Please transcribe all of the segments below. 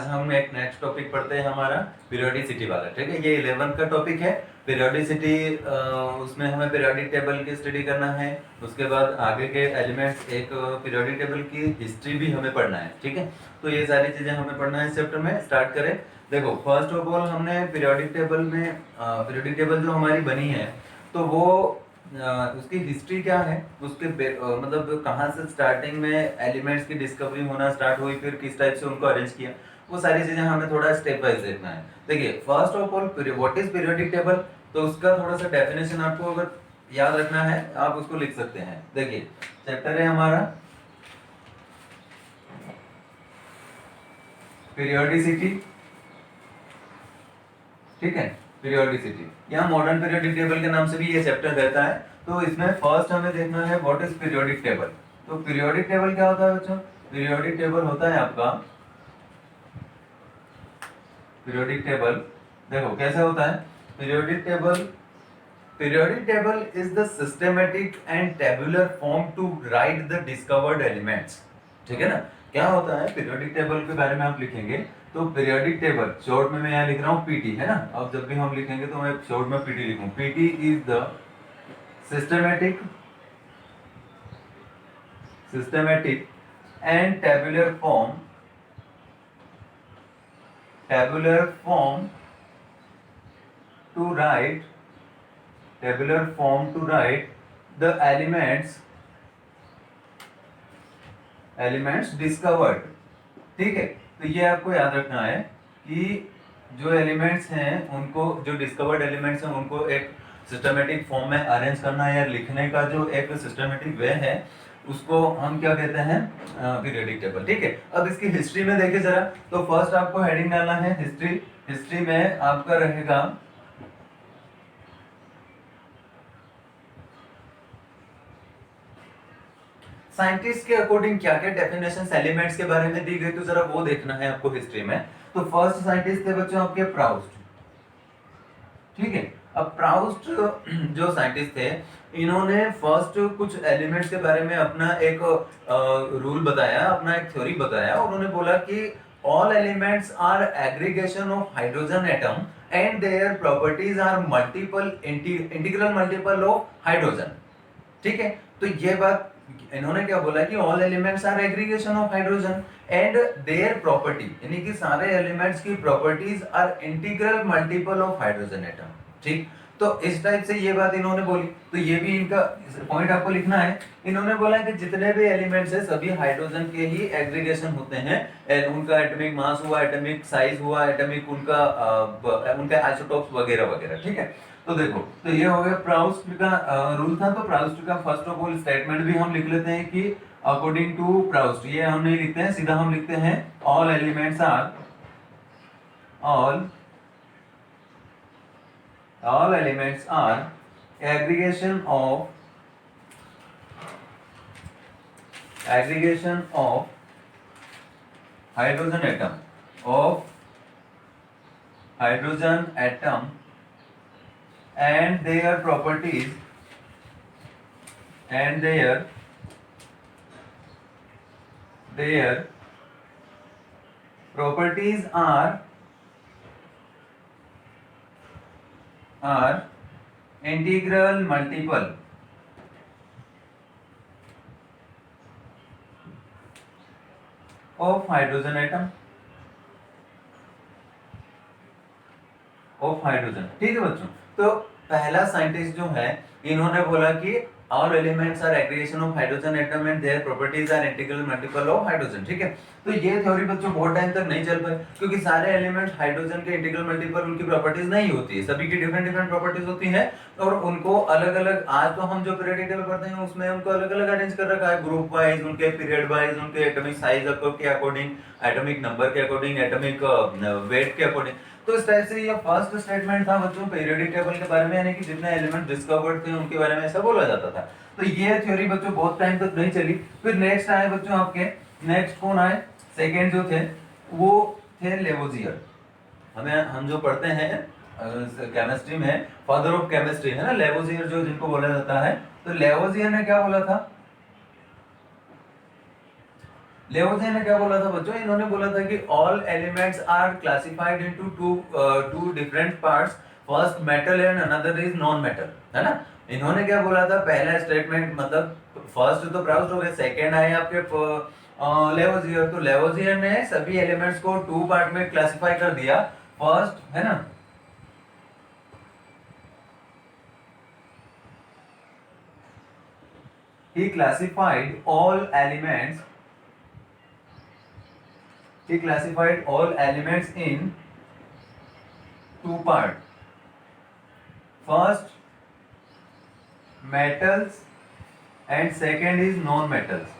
आज हम एक नेक्स्ट टॉपिक पढ़ते हैं हमारा पीरियोडिसिटी वाला। ठीक है, ये 11th का टॉपिक है पीरियोडिसिटी। उसमें हमें पीरियोडिक टेबल की स्टडी करना है। उसके बाद आगे के एलिमेंट्स, एक पीरियोडिक टेबल की हिस्ट्री भी हमें पढ़ना है। ठीक है, तो ये सारी चीजें हमें पढ़ना है इस चैप्टर में। स्टार्ट करें। देखो, फर्स्ट ऑफ ऑल हमने पीरियोडिक टेबल में पीरियोडिक टेबल जो हमारी बनी है तो वो उसकी हिस्ट्री क्या है, उसके मतलब कहाँ से स्टार्टिंग में एलिमेंट्स की डिस्कवरी होना स्टार्ट हुई, फिर किस टाइप से उनको अरेंज किया, वो सारी चीजें हमें थोड़ा स्टेप वाइज देखना है। देखिए, first of all what is periodic table, तो उसका थोड़ा सा डेफिनेशन आपको अगर याद रखना है आप उसको लिख सकते हैं। देखिए, चैप्टर है हमारा पीरियोडिसिटी। ठीक है, पीरियोडिसिटी या मॉडर्न पीरियोडिक टेबल के नाम से भी ये चैप्टर रहता है। तो इसमें फर्स्ट हमें देखना है व्हाट इज पीरियोडिक टेबल। तो पीरियोडिक टेबल क्या होता है बच्चों? पीरियोडिक टेबल होता है आपका, पीरियोडिक टेबल देखो कैसे होता है। Periodic table is the systematic and tabular form to write the discovered elements. ठीक है ना, क्या होता है पीरियोडिक टेबल के बारे में आप लिखेंगे तो पीरियोडिक टेबल शॉर्ट में मैं यहाँ लिख रहा हूँ पीटी, है ना। अब जब भी हम लिखेंगे तो मैं शॉर्ट में पीटी लिखूं। PT is the systematic and tabular form to write the elements discovered. ठीक है, तो ये आपको याद रखना है कि जो एलिमेंट्स हैं उनको, जो डिस्कवर्ड एलिमेंट्स हैं उनको एक सिस्टमेटिक फॉर्म में अरेंज करना या लिखने का जो एक सिस्टमेटिक वे है उसको हम क्या कहते हैं? Periodic table. ठीक है, अब इसकी हिस्ट्री में देखिए जरा। तो फर्स्ट आपको हेडिंग डालना है हिस्ट्री। हिस्ट्री में आपका रहेगा साइंटिस्ट के अकॉर्डिंग क्या क्या डेफिनेशन एलिमेंट्स के बारे में दी गई, तो जरा वो देखना है आपको हिस्ट्री में। तो फर्स्ट साइंटिस्ट थे बच्चों आपके प्राउस्ट। ठीक है, अब प्राउस्ट जो साइंटिस्ट थे, इन्होंने फर्स्ट कुछ एलिमेंट्स के बारे में अपना एक रूल बताया, अपना एक थ्योरी बताया। उन्होंने बोला कि all elements are aggregation of hydrogen atom and their properties are multiple integral multiple of hydrogen. ठीक है, तो ये बात इन्होंने क्या बोला कि all elements are aggregation of hydrogen and their property, यानी कि सारे एलिमेंट्स की properties are integral multiple of hydrogen atom. ठीक, तो इस टाइप से ये बात इन्होंने बोली। तो ये भी इनका पॉइंट आपको लिखना है। इन्होंने बोला कि जितने भी एलिमेंट्स है सभी हाइड्रोजन के ही एग्रीगेशन होते हैं। उनका एटॉमिक मास हुआ, एटॉमिक साइज हुआ, एटॉमिक उनका आइसोटॉप्स वगैरह वगैरह। ठीक है, तो देखो, तो ये हो गया प्राउस्ट का रूल था। तो प्राउस्ट का फर्स्ट ऑफ ऑल स्टेटमेंट भी हम लिख लेते हैं कि अकॉर्डिंग टू प्राउस्ट, ये हम नहीं लिखते हैं, सीधा हम लिखते हैं all elements are aggregation of hydrogen atom and their properties are integral multiple of hydrogen atom of hydrogen. ठीक है बच्चों, तो पहला साइंटिस्ट जो है इन्होंने बोला कि all elements are aggregation of hydrogen atom and their properties are integral multiple of hydrogen. ठीक है, तो ये थ्योरी बच्चों बहुत टाइम तक नहीं चल पाई, क्योंकि सारे एलिमेंट्स हाइड्रोजन के इंटीग्रल मल्टीपल उनकी प्रॉपर्टीज नहीं होती है, सभी की डिफरेंट डिफरेंट प्रॉपर्टीज होती हैं और उनको अलग अलग, आज तो हम जो पीरियोडिक टेबल पढ़ते हैं उसमें उनको अलग अलग अरेंज कर रखा है, ग्रुप वाइज, उनके पीरियड वाइज, उनके एटॉमिक साइज के अकॉर्डिंग, एटॉमिक नंबर के अकॉर्डिंग, एटॉमिक वेट के अकॉर्डिंग। तो इस टाइप से ये फर्स्ट स्टेटमेंट था बच्चों पीरियोडिक टेबल के बारे में, यानी कि जितने एलिमेंट डिस्कवर्ड थे उनके बारे में ऐसा बोला जाता था। तो ये थ्योरी बच्चों बहुत टाइम तक नहीं चली। फिर नेक्स्ट आए बच्चों आपके, नेक्स्ट कौन आए? सेकंड जो थे वो थे लेवोजियर। हम जो पढ़ते हैं केमिस्ट्री में, फादर ऑफ केमिस्ट्री है ना लेवोजियर, जो जिनको बोला जाता है। तो लेवोजियर ने क्या बोला था? लेवोज़ियर ने क्या बोला था बच्चों, इन्होंने बोला था कि all elements are classified into two different parts, first metal and another is non metal, है ना। इन्होंने क्या बोला था, पहला स्टेटमेंट मतलब फर्स्ट तो प्राउस्ट हो गए, सेकंड आए आपके लेवोज़ियर। तो लेवोज़ियर ने सभी एलिमेंट्स को टू पार्ट में क्लासिफाई कर दिया। फर्स्ट है ना, he classified all elements in two parts, first metals and second is non metals।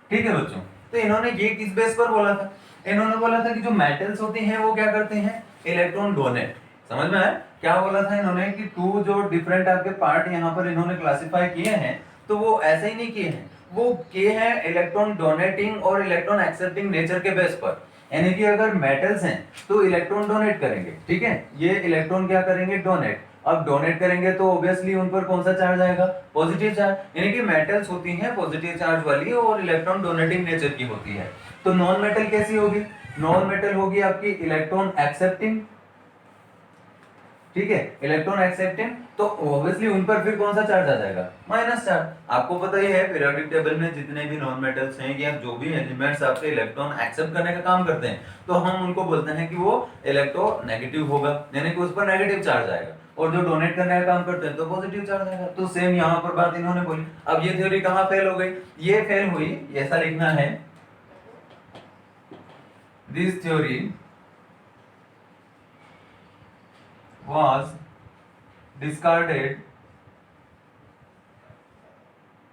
ठीक है बच्चों, तो इन्होंने ये किस बेस पर बोला था, इन्होंने बोला था कि जो मेटल्स होते हैं वो क्या करते हैं, इलेक्ट्रॉन डोनेट। समझ में आया क्या बोला था इन्होंने कि टू जो डिफरेंट आपके पार्ट यहाँ पर इन्होंने क्लासिफाई किए हैं, तो वो ऐसे ही नहीं किए हैं, वो किए हैं इलेक्ट्रॉन डोनेटिंग और इलेक्ट्रॉन एक्सेप्टिंग नेचर के बेस पर। यानी कि अगर मेटल्स हैं तो इलेक्ट्रॉन डोनेट करेंगे, ठीक है, ये इलेक्ट्रॉन क्या करेंगे, डोनेट। अब डोनेट करेंगे तो ऑब्वियसली उन पर कौन सा चार्ज आएगा, पॉजिटिव चार्ज। यानी कि मेटल्स होती हैं पॉजिटिव चार्ज वाली और इलेक्ट्रॉन डोनेटिंग नेचर की होती है। तो नॉन मेटल कैसी होगी, नॉन मेटल होगी आपकी इलेक्ट्रॉन एक्सेप्टिंग, ठीक है, इलेक्ट्रॉन एक्सेप्टिंग। तो ऑब्वियसली उन पर फिर कौन सा चार्ज आ जाएगा, माइनस चार्ज। आपको पता ही है पीरियोडिक टेबल में जितने भी नॉन मेटल्स हैं या जो भी एलिमेंट्स आपके इलेक्ट्रॉन एक्सेप्ट करने का काम करते हैं, तो हम उनको बोलते हैं कि वो इलेक्ट्रोनेगेटिव होगा, यानी कि उस पर नेगेटिव चार्ज आएगा। और जो डोनेट करने का काम करते हैं तो पॉजिटिव चार्ज आएगा। तो सेम यहाँ पर बात इन्होंने बोली। अब ये थ्योरी कहाँ फेल हो गई, ये फेल हुई, ऐसा लिखना है, this theory was discarded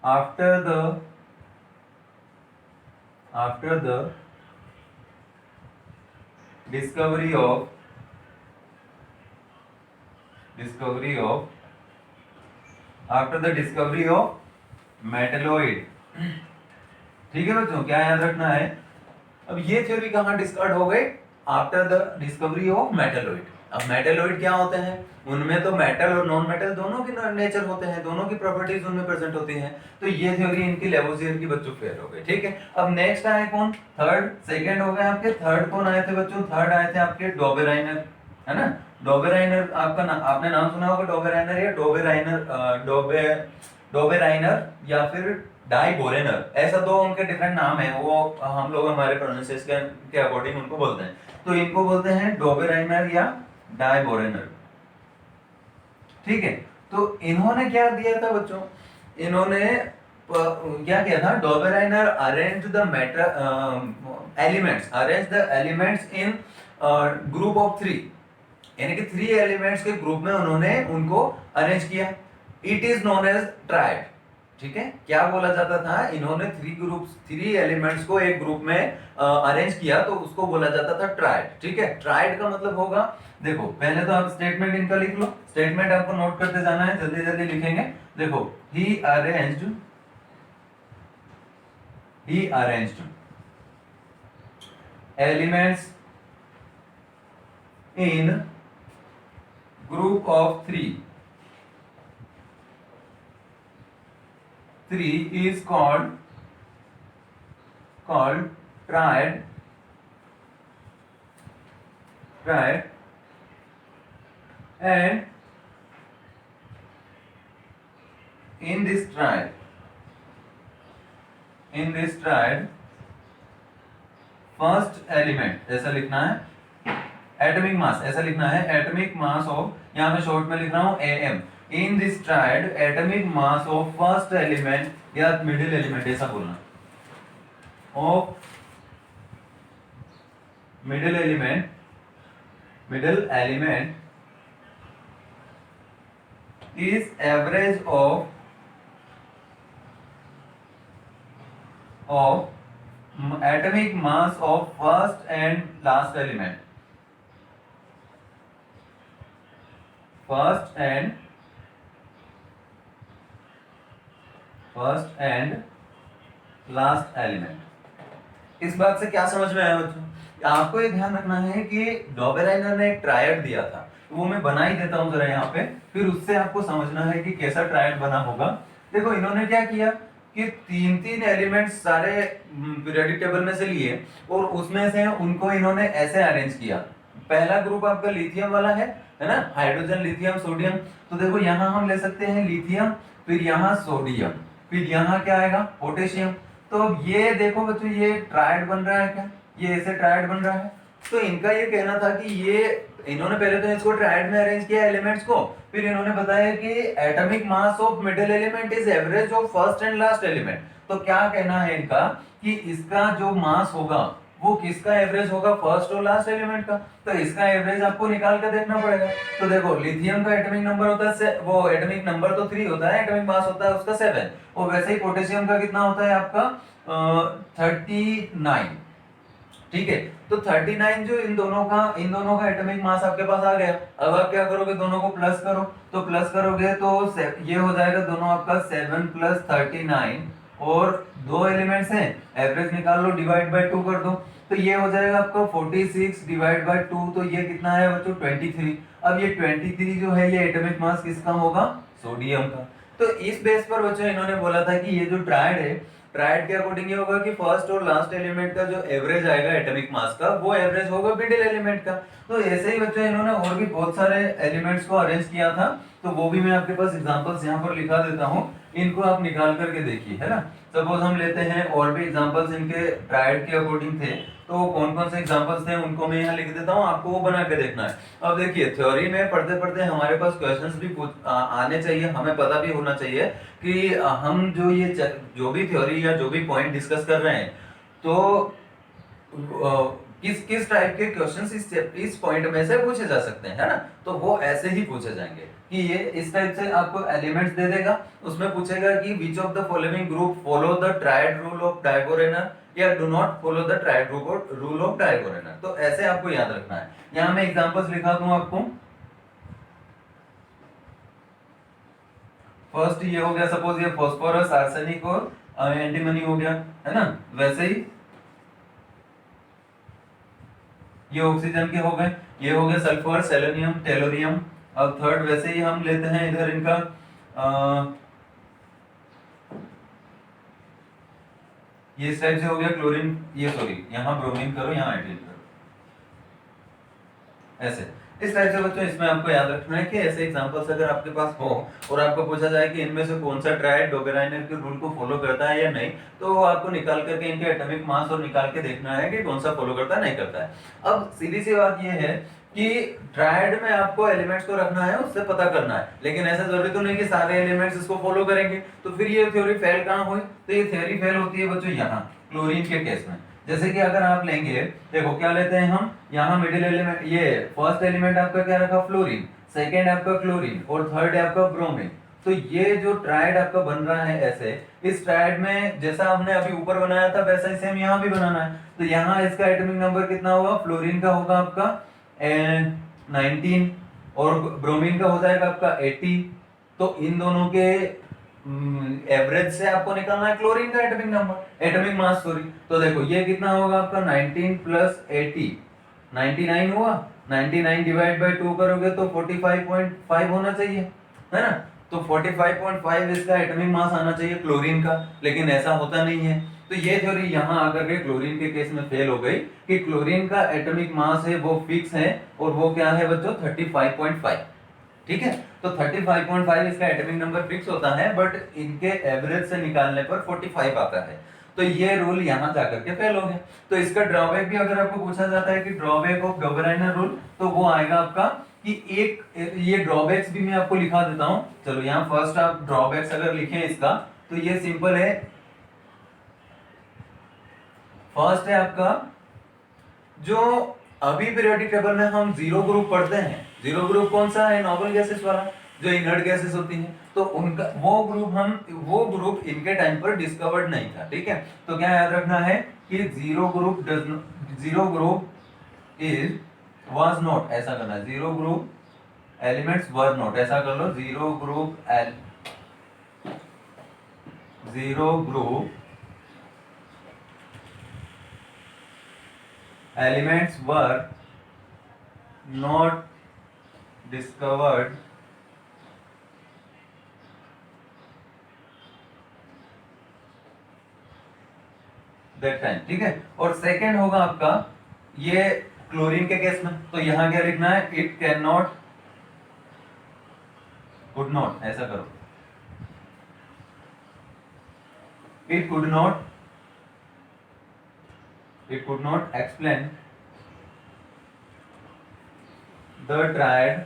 after the discovery of मेटलोइड। ठीक है बच्चों, क्या याद रखना है, अब ये थ्योरी कहाँ डिस्कार्ड हो गई, आफ्टर द डिस्कवरी ऑफ मेटलोइड। अब मेटलोइड क्या होते हैं, उनमें तो मेटल और नॉन मेटल दोनों की नेचर होते हैं, दोनों की प्रॉपर्टीज उनमें प्रेजेंट होती हैं। तो ये थ्योरी इनकी लेवोज़ियर की बच्चों फेल हो गई। ठीक है, अब नेक्स्ट आए कौन, थर्ड, सेकंड हो गए आपके, थर्ड कौन आए थे बच्चों, थर्ड आए थे आपके डोबेराइनर, है ना। डोबेराइनर आपका आपने नाम सुना होगा, डोबेराइनर या डोबेराइनर या फिर डाइबोरेनर, ऐसा दो उनके डिफरेंट नाम है, वो हम लोग हमारे प्रोनाउंसिएशन के अकॉर्डिंग उनको बोलते हैं। तो इनको बोलते हैं डोबेराइनर या डाइबोरेनर। ठीक है, तो इन्होंने क्या दिया था बच्चों, इन्होंने क्या किया था, Dobereiner arrange the elements in group of three, यानी कि थ्री एलिमेंट्स के ग्रुप में उन्होंने उनको अरेंज किया। It is known as triad. ठीक है, क्या बोला जाता था, इन्होंने थ्री एलिमेंट्स को एक ग्रुप में अरेंज किया तो उसको बोला जाता था ट्राइड। ठीक है, ट्राइड का मतलब होगा, देखो पहले तो आप स्टेटमेंट इनका लिख लो, स्टेटमेंट आपको नोट करते जाना है, जल्दी जल्दी लिखेंगे। देखो, he arranged elements in group of three is called triad, and in this triad first element ऐसा लिखना है, एटॉमिक मास ऐसा लिखना है, एटॉमिक मास ऑफ, यहां पे शॉर्ट में लिख रहा हूं M, in this triad atomic mass of first element या मिडिल एलिमेंट ऐसा बोलना, of middle element is average of atomic mass of first and last element, first and last element. इस बात से क्या समझ में आया बच्चों, आपको ये ध्यान रखना है कि डोबेराइनर ने एक ट्रायड दिया था, वो मैं बना ही देता हूं जरा यहाँ पे, फिर उससे आपको समझना है कि कैसा ट्रायड बना होगा। देखो इन्होंने क्या किया, कि तीन तीन एलिमेंट्स सारे पीरियोडिक टेबल में से लिए और उसमें से उनको इन्होंने ऐसे अरेंज किया। पहला ग्रुप आपका लिथियम वाला है ना, हाइड्रोजन लिथियम सोडियम। तो देखो यहाँ हम ले सकते हैं लिथियम, फिर यहाँ सोडियम, फिर यहाँ क्या आएगा पोटेशियम। तो अब ये देखो बच्चों ये ट्रायड बन रहा है क्या, ये ऐसे ट्रायड बन रहा है। तो इनका ये कहना था कि ये इन्होंने पहले तो इसको ट्रायड में अरेंज किया एलिमेंट्स को, फिर इन्होंने बताया कि atomic mass of middle element is average of first and last element. तो क्या कहना है इनका कि इसका जो मास होगा वो किसका एवरेज होगा, फर्स्ट और लास्ट एलिमेंट का। तो इसका एवरेज आपको निकाल कर देखना पड़ेगा। तो देखो लिथियम का एटॉमिक नंबर होता है वो एटॉमिक नंबर तो 3 होता है, एटॉमिक मास होता है उसका 7, और वैसे ही पोटेशियम का कितना होता है आपका 39। ठीक है, तो 39 जो इन दोनों का एटॉमिक मास आपके पास आ गया। अब आप क्या करोगे, दोनों को प्लस करो। तो प्लस करोगे तो ये हो जाएगा दोनों आपका 7 + 39, और दो एलिमेंट्स हैं, एवरेज निकाल लो, डिवाइड बाय 2 कर दो। तो ये हो जाएगा आपका 46 डिवाइड बाय 2, तो ये कितना है बच्चों 23। अब ये 23 जो है ये एटॉमिक मास किसका होगा, सोडियम का। तो इस बेस पर बच्चों इन्होंने बोला था कि ये जो ट्रायड है, ट्रायड के अकॉर्डिंग ये होगा कि फर्स्ट और लास्ट एलिमेंट का जो एवरेज आएगा एटॉमिक मास का वो एवरेज होगा मिडिल एलिमेंट का। तो ऐसे ही बच्चों इन्होंने और भी बहुत सारे एलिमेंट्स को अरेंज किया था, तो वो भी मैं आपके पास एग्जांपल्स यहाँ पर लिखा देता हूँ, इनको आप निकाल करके देखिए, है ना। सपोज हम लेते हैं और भी एग्जांपल्स इनके ट्रायड के अकॉर्डिंग थे, तो कौन कौन से एग्जांपल्स थे उनको मैं यहाँ लिख देता हूँ, आपको वो बना के देखना है। अब देखिए थ्योरी में पढ़ते पढ़ते हमारे पास क्वेश्चंस भी आने चाहिए, हमें पता भी होना चाहिए कि हम जो भी थ्योरी या जो भी पॉइंट डिस्कस कर रहे हैं, तो किस किस टाइप के क्वेश्चंस इस पॉइंट में से पूछे जा सकते हैं, है ना। तो वो ऐसे ही पूछे जाएंगे कि ये इस टाइप से आपको एलिमेंट्स दे देगा, उसमें पूछेगा कि which of the following group follow the triad rule of Dobereiner या do not follow the triad rule of Dobereiner. तो ऐसे आपको याद रखना है। यहाँ मैं एग्जांपल्स लिखा दूं आपको। फर्स्ट ये हो गया, सपोज ये फास्फोरस, आर्सेनिक और एंटीमनी हो गया, है ना। वैसे ही ये ऑक्सीजन के हो गए, ये हो गए सल्फर, सेलेनियम, टेलोरियम। अब थर्ड वैसे ही हम लेते हैं इधर इनका ये इस टाइप से हो गया क्लोरीन, ये सॉरी यहाँ ब्रोमीन करो, यहाँ हाइड्रोजन करो, ऐसे इस टाइप से बच्चों इसमें आपको याद रखना है कि ऐसे एग्जांपल्स अगर आपके पास हो और आपको पूछा जाए कि इनमें से कौन सा ट्रायड डोबेराइनर के रूल को फॉलो करता है या नहीं, तो आपको निकाल करके इनके एटॉमिक मास और निकाल के देखना है कि कौन सा फॉलो करता है नहीं करता है। अब सीधी सी बात ये है कि ट्रायड में आपको एलिमेंट्स को रखना है, उससे पता करना है, लेकिन ऐसा जरूरी तो नहीं कि सारे एलिमेंट्स इसको फॉलो करेंगे। तो फिर ये थ्योरी फेल कहाँ हुई, तो ये थ्योरी फेल होती है बच्चों यहाँ क्लोरीन के केस में। जैसे कि अगर आप लेंगे, देखो क्या लेते हैं हम, यहाँ मिडिल एलिमेंट, ये फर्स्ट एलिमेंट आपका क्या रखा फ्लोरीन, सेकेंड आपका क्लोरीन और थर्ड आपका ब्रोमीन। तो ये जो ट्रायड आपका बन रहा है ऐसे, इस ट्रायड में जैसा हमने अभी ऊपर बनाया था वैसा ही सेम यहाँ भी बनाना है। तो यहाँ इसका एटॉमिक नंबर कितना होगा, फ्लोरीन का होगा आपका 19 और ब्रोमीन का हो जाएगा आपका 80। तो इन दोनों के एवरेज से आपको निकालना है क्लोरीन का atomic number, atomic mass sorry. तो देखो ये कितना होगा आपका 19 + 80 99 हुआ, 99 डिवाइड बाय 2 करोगे तो 45.5 होना चाहिए, है ना। तो 45.5 इसका एटॉमिक मास आना चाहिए क्लोरीन का, लेकिन ऐसा होता नहीं है। तो ये थ्योरी यहाँ आकर के क्लोरीन के केस में फेल हो गई कि क्लोरीन का एटॉमिक मास है वो फिक्स है, और वो क्या है बच्चों 35.5। ठीक है, तो 35.5 इसका एटॉमिक नंबर फिक्स होता है, बट इनके एवरेज से निकालने पर 45 आता है। तो ये रूल यहाँ जाकर के फेल हो गया। तो इसका ड्रॉबैक भी अगर आपको पूछा जाता है कि ड्रॉबैक ऑफ डोबेराइनर रूल, तो वो आएगा आपका कि एक ये ड्रॉबैक्स भी मैं आपको लिखा देता हूं। चलो यहाँ फर्स्ट आप ड्रॉबैक्स अगर लिखें इसका, तो ये सिंपल है। फर्स्ट है आपका, जो अभी पीरियोडिक टेबल में हम जीरो ग्रुप पढ़ते हैं, जीरो ग्रुप कौन सा है, नॉर्मल गैसेस वाला, जो इनर्ट गैसेस होती हैं, तो उनका वो ग्रुप इनके टाइम पर डिस्कवर्ड नहीं था। ठीक है, तो क्या याद रखना है कि zero group is was not, ऐसा करना है, zero group elements were not, ऐसा कर लो, zero group elements were not discovered that time, ठीक है। और सेकंड होगा आपका ये क्लोरीन के केस में, तो यहां क्या लिखना है, it can not, could not, ऐसा करो, it could not, it could not explain the triad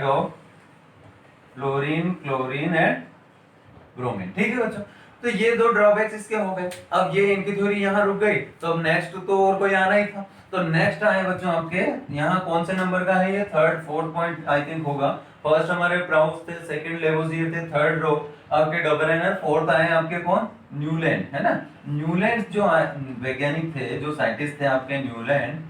of fluorine, chlorine and bromine, ठीक है बच्चों। तो ये दो ड्रॉबैक्स इसके हो गए। अब ये इनकी थ्योरी यहाँ रुक गई, तो अब नेक्स्ट तो और कोई आना ही था। तो नेक्स्ट आए बच्चों आपके यहाँ कौन से नंबर का है, ये third, fourth point I think होगा। फर्स्ट हमारे प्राउस थे, सेकंड लेवोजियर थे, थर्ड रो आपके डबरेनर, फोर्थ आए आपके कौन, न्यूलैंड, है ना। न्यूलैंड जो वैज्ञानिक थे, जो साइंटिस्ट थे आपके न्यूलैंड,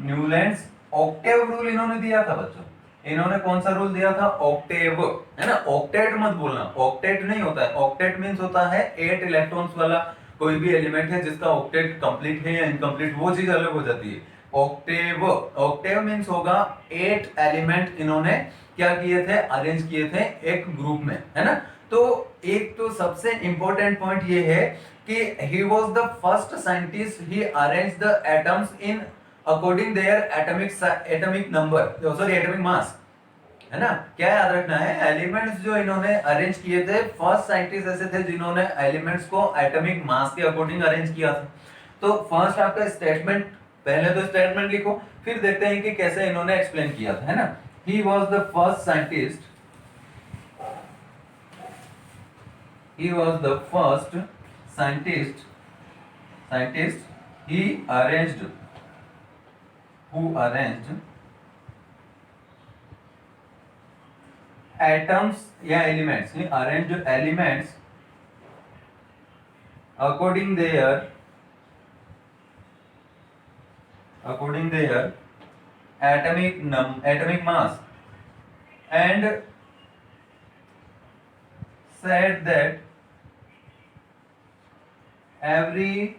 न्यूलैंड्स ऑक्टेव रूल इन्होंने दिया था बच्चों। इन्होंने कौन सा रूल दिया था, ऑक्टेव, है ना। ऑक्टेट मत बोलना, ऑक्टेट नहीं होता है, ऑक्टेट मींस होता है 8 इलेक्ट्रॉन्स वाला कोई भी एलिमेंट है जिसका ऑक्टेट कंप्लीट है या इनकम्प्लीट, वो चीज अलग हो जाती है। ऑक्टेव, ऑक्टेव मींस होगा 8 एलिमेंट इन्होंने क्या किए थे, अरेंज किए थे एक ग्रुप में, है ना। तो एक तो सबसे इंपॉर्टेंट पॉइंट ये है कि he was the first scientist, he arranged the atoms in according there atomic number, sorry atomic mass, है ना। क्या याद रखना है, एलिमेंट्स जो इन्होंने अरेंज किए थे, फर्स्ट साइंटिस्ट ऐसे थे जिन्होंने एलिमेंट्स को एटॉमिक मास के अकॉर्डिंग अरेंज किया था। तो फर्स्ट आपका स्टेटमेंट, पहले तो स्टेटमेंट लिखो, फिर देखते हैं कि कैसे इन्होंने एक्सप्लेन किया था, है ना। He was the first scientist, he was the first scientist, he arranged, who arranged atoms या elements, he arranged elements according their atomic mass, and said that every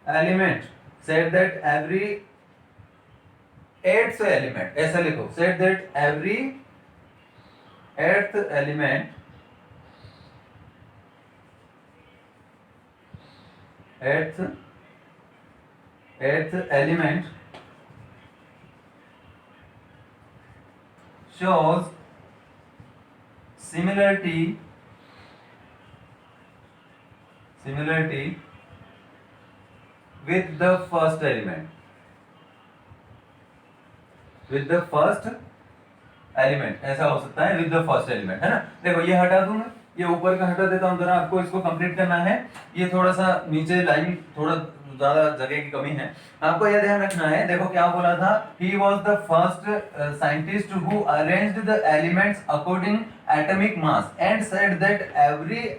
element, eighth element, ऐसा लिखो, said that every eighth element shows similarity with the first element, ऐसा हो सकता है with the first element, है ना। देखो ये हटा दूं मैं, ये ऊपर का हटा देता हूं, जरा आपको इसको कंप्लीट करना है। ये थोड़ा सा नीचे लाइन, थोड़ा ज्यादा जगह की कमी है, आपको यह ध्यान रखना है। देखो क्या बोला था, he was the first scientist who arranged the elements according atomic mass and said that every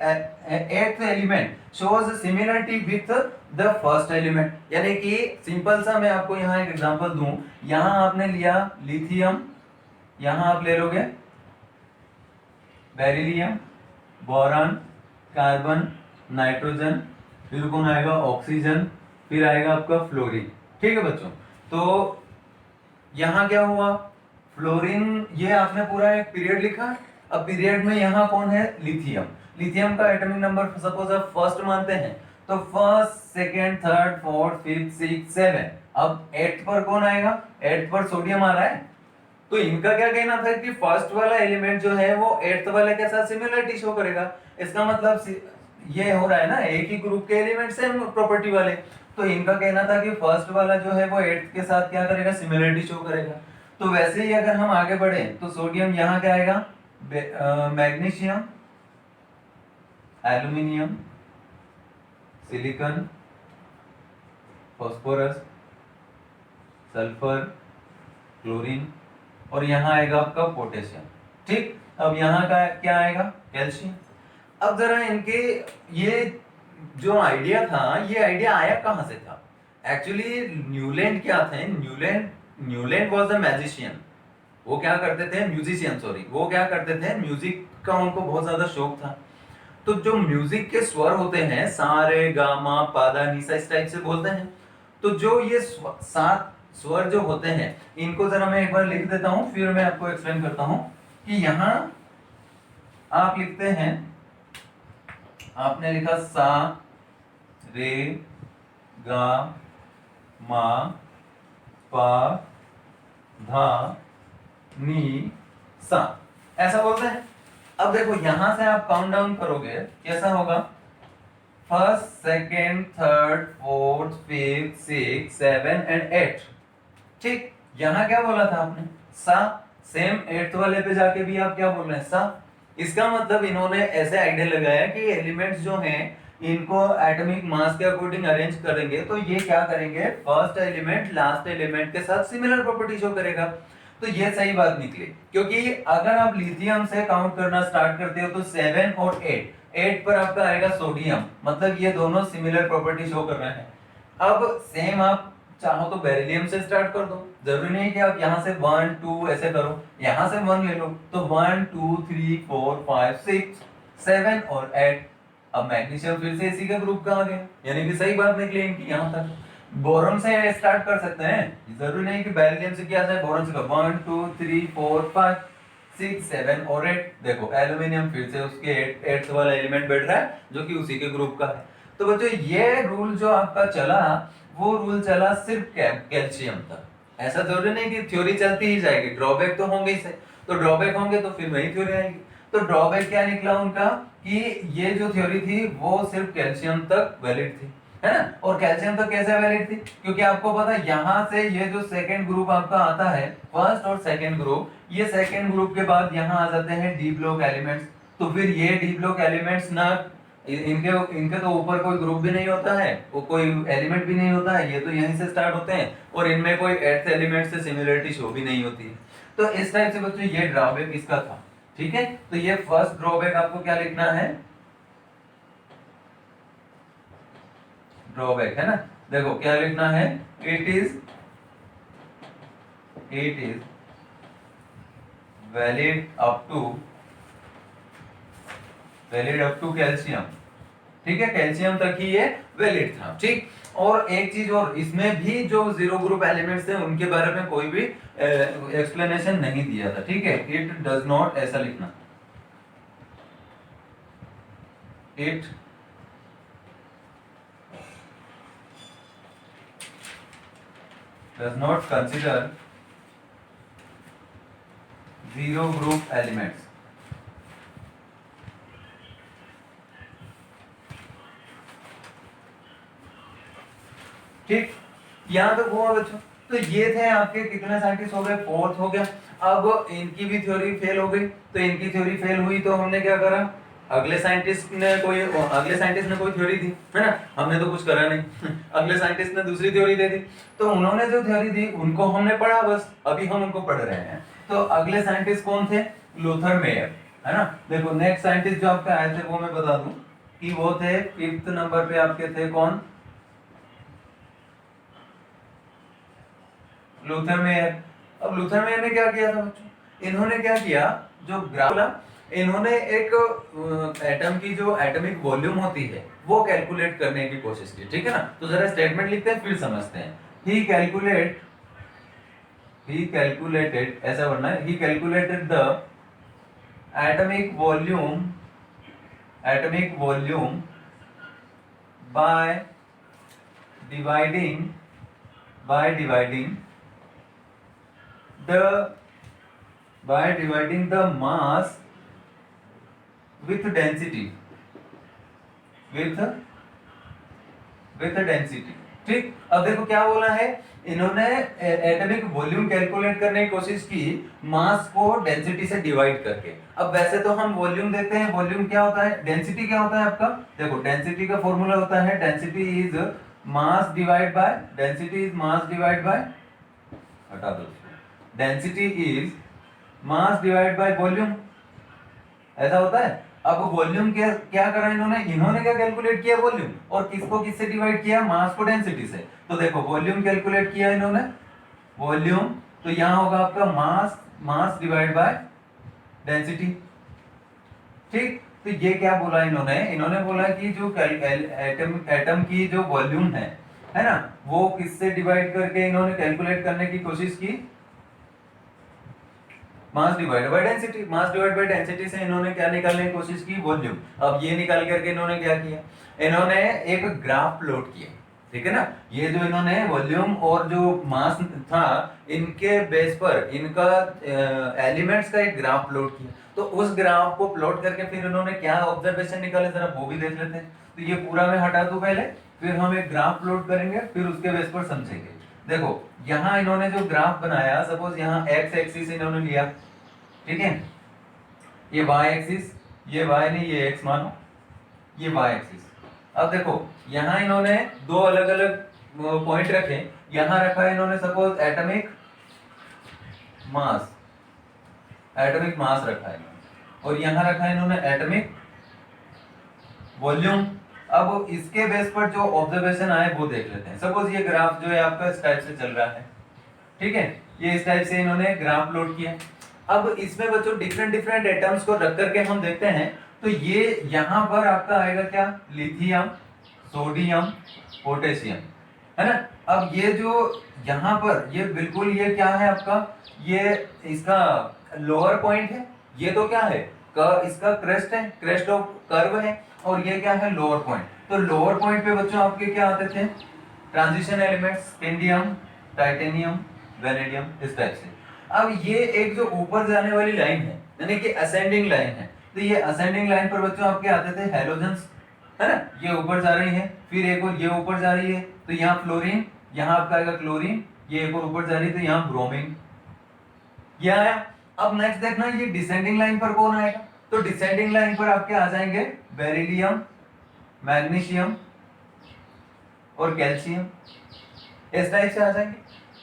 eighth element shows similarity with the first element। यानी कि सिंपल सा मैं आपको यहाँ एक एग्जांपल दूं, यहाँ आपने लिया लिथियम, यहाँ आप ले लोगे बेरिलियम, बोरान, कार्बन, नाइट्रोजन, फिर कौन आएगा, ऑक्सीजन, फिर आएगा आपका फ्लोरीन, ठीक है बच्चों। तो यहां क्या हुआ, फ्लोरीन, ये आपने पूरा एक पीरियड लिखा। अब पीरियड में यहां कौन है, लिथियम का एटॉमिक नंबर सपोज आप फर्स्ट मानते हैं, तो first, second, third, fourth, fifth, six, seven. अब एट्थ पर कौन आएगा, एट्थ पर सोडियम आ रहा है। तो इनका क्या कहना था कि फर्स्ट वाला एलिमेंट जो है वो एट्थ वाले के साथ सिमिलरिटी शो करेगा। इसका मतलब ये हो रहा है ना, एक ही ग्रुप के एलिमेंट सेम प्रॉपर्टी वाले। तो इनका कहना था कि फर्स्ट वाला जो है वो एट्थ के साथ क्या करेगा, सिमिलरिटी शो करेगा। तो वैसे ही अगर हम आगे बढ़े तो सोडियम यहाँ क्या आएगा, magnesium, aluminium, silicon, phosphorus, sulphur, chlorine, और यहाँ आएगा आपका पोटेशियम, ठीक। अब यहाँ का क्या आएगा, कैल्शियम। अब जरा इनके ये जो आइडिया था, ये आइडिया आया कहां से था। एक्चुअली न्यूलैंड क्या थे, न्यूलैंड वाज अ मैजिशियन। वो क्या करते थे, म्यूजिशियन, सॉरी, वो क्या करते थे, म्यूजिक का उनको बहुत ज्यादा शौक था। तो जो म्यूजिक के स्वर होते हैं, सा रे गा मा पा धा नी सा, इस टाइप से बोलते हैं। तो जो ये 7 स्वर जो होते हैं, इनको जरा मैं एक बार लिख देता हूं, फिर मैं आपको एक्सप्लेन करता हूं कि यहाँ आप लिखते हैं, आपने लिखा सा रे गा मा पा धा नी सा, ऐसा बोलते हैं। अब देखो यहां से आप काउंट डाउन करोगे कैसा होगा, first second third fourth fifth six seven and eight. ठीक, यहां क्या बोला था आपने, सा। सेम एट्थ वाले पे जाके भी आप क्या बोल रहे हैं, सा। इसका मतलब इन्होंने ऐसे आइडिया लगाया कि एलिमेंट्स जो हैं इनको एटॉमिक मास के अकॉर्डिंग अरेंज करेंगे, तो ये क्या करेंगे, फर्स्ट एलिमेंट लास्ट एलिमेंट के साथ सिमिलर प्रॉपर्टी शो करेगा। तो ये सही बात निकली, क्योंकि अगर आप लिथियम से काउंट करना स्टार्ट करते हो तो 7 और 8 पर आपका आएगा सोडियम, मतलब ये दोनों सिमिलर प्रॉपर्टी शो कर रहे हैं। अब सेम आप चाहो तो बेरिलियम से स्टार्ट कर दो, जरूरी नहीं कि आप यहाँ से 1 2 ऐसे करो, यहाँ से 1 ले लो तो 1 2 3 4 5 6 7 और 8। अब मैग्नीशियम फिर से इसी के ग्रुप का आ गया, यानी कि सही बात निकली इनकी यहाँ तक। बोरॉन से स्टार्ट कर सकते हैं, जरूरी नहीं कि बेरिलियम से किया जाए, बोरॉन से 1 2 3 4 5 6 7 और 8। देखो एल्यूमिनियम फिर से उसके 8th वाला एलिमेंट बैठ रहा है जो कि उसी के ग्रुप का है। तो बच्चों ये रूल जो आपका चला, वो रूल चला सिर्फ कैल्शियम तक। ऐसा जरूरी नहीं कि थ्योरी चलती ही जाएगी, ड्रॉबैक तो होंगे ही से, तो ड्रॉबैक होंगे तो फिर वही थ्योरी आएगी। तो ड्रॉबैक क्या निकला उनका कि ये जो थ्योरी थी वो सिर्फ कैल्शियम तक वैलिड थी, है ना। और कैल्शियम तक कैसे वैलिड थी, क्योंकि आपको पता है यहाँ से ये जो सेकंड ग्रुप आपका आता है, फर्स्ट और सेकंड ग्रुप, ये सेकंड ग्रुप के बाद यहाँ आ जाते हैं डी ब्लॉक एलिमेंट्स। तो फिर ये डी ब्लॉक एलिमेंट्स ना इनके इनके तो ऊपर कोई ग्रुप भी नहीं होता है, वो कोई एलिमेंट भी नहीं होता है, ये तो यहीं से स्टार्ट होते हैं, और इनमें कोई एर्थ एलिमेंट से सिमिलरिटी शो भी नहीं होती है। तो इस टाइप से बच्चों ये ड्रॉबैक इसका था, ठीक है। तो ये फर्स्ट ड्रॉबैक आपको क्या लिखना है, ड्रॉबैक, है ना। देखो क्या लिखना है, it is valid up to calcium, ठीक है, कैल्शियम तक ही ये वैलिड था, ठीक। और एक चीज और, इसमें भी जो जीरो ग्रुप एलिमेंट्स थे उनके बारे में कोई भी एक्सप्लेनेशन नहीं दिया था, ठीक है। इट डज नॉट, ऐसा लिखना, it does not consider zero group elements. ठीक, यहां तक हुआ बच्चों। तो ये थे आपके कितने साइंटिस्ट हो गए, फोर्थ हो गया। अब इनकी भी थ्योरी फेल हो गई, तो इनकी थ्योरी फेल हुई तो हमने क्या करा, अगले साइंटिस्ट ने कोई थ्योरी दी, है ना, हमने तो कुछ करा नहीं अगले साइंटिस्ट ने दूसरी थ्योरी दे दी, तो उन्होंने जो थ्योरी दी उनको हमने पढ़ा, बस अभी हम उनको पढ़ रहे हैं। तो अगले साइंटिस्ट कौन थे, लूथर मेयर, है ना। देखो नेक्स्ट साइंटिस्ट जो आपके आए थे वो मैं बता दूं कि वो थे 5th नंबर पे आपके थे कौन, लूथर मेयर। अब लूथर मेयर ने क्या किया था बच्चों, इन्होंने क्या किया, जो ग्राफ, इन्होंने एक एटम की जो एटॉमिक वॉल्यूम होती है वो कैलकुलेट करने की कोशिश की, ठीक है ना। तो जरा स्टेटमेंट लिखते हैं फिर समझते हैं। ही कैलकुलेटेड, ऐसा बनना है, he calculated the atomic volume by dividing the mass with density, ठीक। अब देखो क्या बोला है, इन्होंने एटॉमिक वॉल्यूम कैलकुलेट करने की कोशिश की मास को डेंसिटी से डिवाइड करके। अब वैसे तो हम वॉल्यूम देते हैं, वॉल्यूम क्या होता है, डेंसिटी क्या होता है आपका, देखो डेंसिटी का फॉर्मूला होता है, density is mass divide by, हटा दो, density is mass divide by volume, ऐसा होता है। अब वॉल्यूम क्या करा इन्होंने क्या कैलकुलेट किया, वॉल्यूम, और किसको किससे डिवाइड किया, मास को डेंसिटी से। तो देखो वॉल्यूम कैलकुलेट किया इन्होंने, वॉल्यूम, तो यहां होगा आपका मास डिवाइड बाय डेंसिटी, ठीक। तो ये क्या बोला इन्होंने बोला कि जो एटम की जो वॉल्यूम है ना, वो किससे डिवाइड करके इन्होंने कैलकुलेट करने की कोशिश की, mass divide by density, mass divide by density से इन्होंने क्या निकालने की कोशिश की, वॉल्यूम। अब ये निकाल करके इन्होंने क्या किया, इन्होंने एक ग्राफ प्लॉट किया, ठीक है ना। ये जो इन्होंने वॉल्यूम और जो मास था इनके बेस पर इनका एलिमेंट्स का एक ग्राफ प्लॉट किया। तो उस ग्राफ को प्लॉट करके फिर इन्होंने क्या ऑब्जर्वेशन निकाले, जरा वो भी देख लेते हैं। तो ये पूरा मैं हटा दूं पहले, फिर हम एक ग्राफ प्लॉट करेंगे, फिर उसके बेस पर समझेंगे। देखो यहाँ इन्होंने जो ग्राफ बनाया, सपोज यहाँ एक्स एक्सिस इन्होंने लिया, ठीक है, ये y एक्सिस, ये y नहीं ये x मानो, ये y एक्सिस। अब देखो यहाँ इन्होंने दो अलग अलग पॉइंट रखे, यहाँ रखा है इन्होंने suppose atomic mass, atomic mass रखा है, और यहाँ रखा है इन्होंने एटॉमिक वॉल्यूम। अब इसके बेस पर जो ऑब्जर्वेशन आए वो देख लेते हैं। सपोज ये ग्राफ जो है आपका इस टाइप से चल रहा है, ठीक है, ये इस टाइप से इन्होंने ग्राफ प्लॉट किया। अब इसमें बच्चों डिफरेंट डिफरेंट एटम्स को रख करके हम देखते हैं, तो ये यहाँ पर आपका आएगा क्या, लिथियम, सोडियम, पोटेशियम, है ना। अब ये जो यहाँ पर ये बिल्कुल ये क्या है आपका, ये इसका लोअर पॉइंट है, ये तो क्या है इसका क्रेस्ट है, क्रेस्ट ऑफ कर्व है, और ये क्या है लोअर पॉइंट। तो लोअर पॉइंट पे बच्चों आपके क्या आते थे, transition elements, indium, titanium, vanadium, इस टाइप से। अब ये एक जो ऊपर जाने वाली लाइन है, यानी कि असेंडिंग लाइन है, तो ये असेंडिंग लाइन पर बच्चों आपके आते थे हैलोजेंस, है ना, ये ऊपर जा रही है, फिर एक और ये ऊपर जा रही है, तो यहाँ फ्लोरीन, यहाँ आपका आएगा क्लोरीन, ये एक और ऊपर जा रही है तो यहाँ ब्रोमीन, ये आया। अब नेक्स्ट देखना ये डिसेंडिंग लाइन पर कौन आएगा, तो डिसेंडिंग लाइन पर आपके आ जाएंगे बेरिलियम, मैग्नीशियम और कैल्शियम, इस टाइप से आ जाएंगे।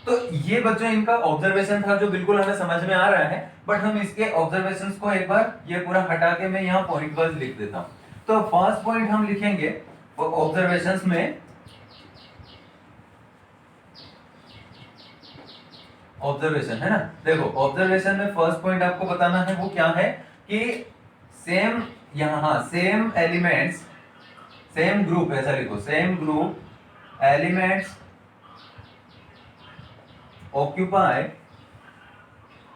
तो ये बच्चों इनका ऑब्जर्वेशन था जो बिल्कुल हमें समझ में आ रहा है, बट हम इसके ऑब्जर्वेशंस को एक बार ये पूरा हटा के मैं यहाँ पॉइंट वाइज लिख देता हूँ। तो फर्स्ट पॉइंट हम लिखेंगे वो ऑब्जर्वेशंस में, ऑब्जर्वेशन है ना, देखो ऑब्जर्वेशन में फर्स्ट पॉइंट आपको बताना है वो क्या है कि सेम, यहाँ सेम एलिमेंट्स, सेम ग्रुप, ऐसा लिखो, सेम ग्रुप एलिमेंट्स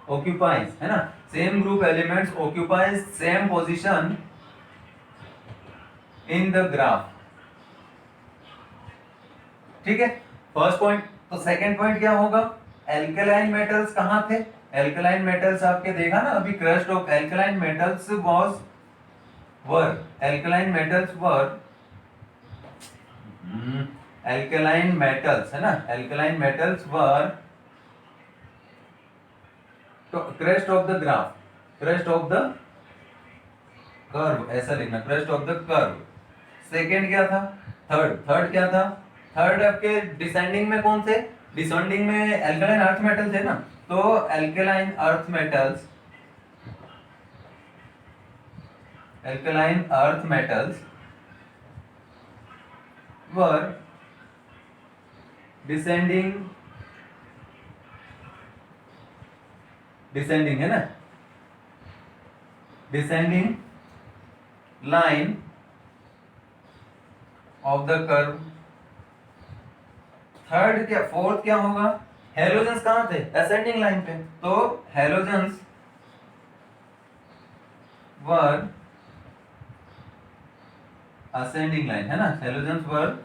occupies, है ना, same group elements occupies same position in the graph, ठीक है, फर्स्ट पॉइंट। तो सेकंड पॉइंट क्या होगा, एल्कलाइन मेटल्स कहां थे, एल्कलाइन मेटल्स आपके देखा ना अभी, crust of alkaline metals was were, alkaline metals were, alkaline metals, है ना, एल्कलाइन मेटल्स वर, तो crest of the graph, crest of the curve, ऐसा लिखना, crest of the curve. Second क्या था, थर्ड क्या था, थर्ड आपके डिसेंडिंग में कौन थे, डिसेंडिंग में एल्कलाइन अर्थ मेटल थे ना, तो alkaline earth metals, alkaline earth metals were descending, descending है ना, descending line of the curve. Third क्या, फोर्थ क्या होगा, हेलोजेंस कहां थे, असेंडिंग लाइन पे, तो हेलोजेंस वर असेंडिंग लाइन, है ना, halogens were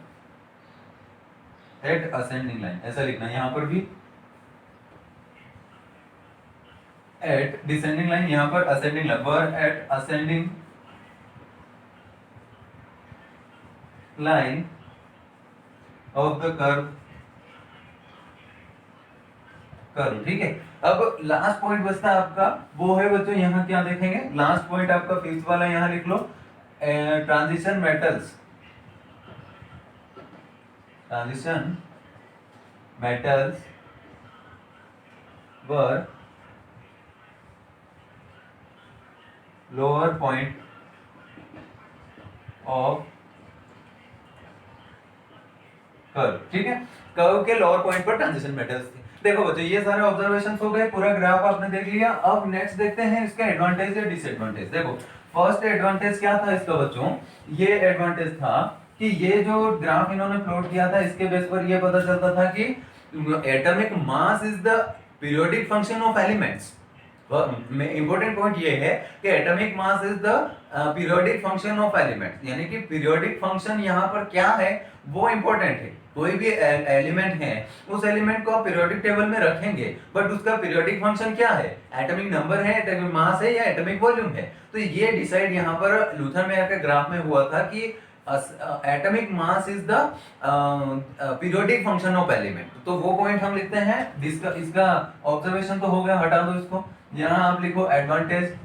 at ascending line, ऐसा लिखना, यहां पर भी एट डिसेंडिंग लाइन, यहां पर ascending line, were at ascending line of the curve, ठीक है। अब लास्ट पॉइंट बचता है आपका, वो है बच्चों यहाँ क्या देखेंगे, लास्ट पॉइंट आपका फिफ्थ वाला यहाँ लिख लो, transition metals, transition metals were lower point of curve, ठीक है, कर्व के लोअर पॉइंट पर ट्रांजिशन मेटल्स थे। देखो बच्चों ये सारे ऑब्जर्वेशंस हो गए, पूरा ग्राफ आपने देख लिया। अब नेक्स्ट देखते हैं इसका एडवांटेज या डिसएडवांटेज। देखो फर्स्ट एडवांटेज क्या था इसका बच्चों, ये एडवांटेज था कि ये जो ग्राफ इन्होंने प्लॉट किया था इसके बेस पर ये पता चलता था कि atomic mass is the periodic function of elements, important point ये है कि atomic mass is the periodic function of element, यानी कि पीरियोडिक फंक्शन यहाँ पर क्या है वो इंपॉर्टेंट है। कोई भी एलिमेंट है, उस एलिमेंट को आप पीरियोडिक टेबल में रखेंगे, बट उसका पीरियोडिक फंक्शन क्या है, एटॉमिक नंबर है, एटॉमिक मास है या एटॉमिक वॉल्यूम है। तो ये डिसाइड यहाँ पर लूथर मेयर के ग्राफ में हुआ था कि atomic mass is the periodic function of element. तो वो पॉइंट हम लिखते हैं, इसका इसका ऑब्जर्वेशन तो हो गया, हटा दो इसको। यहां आप लिखो एडवांटेज,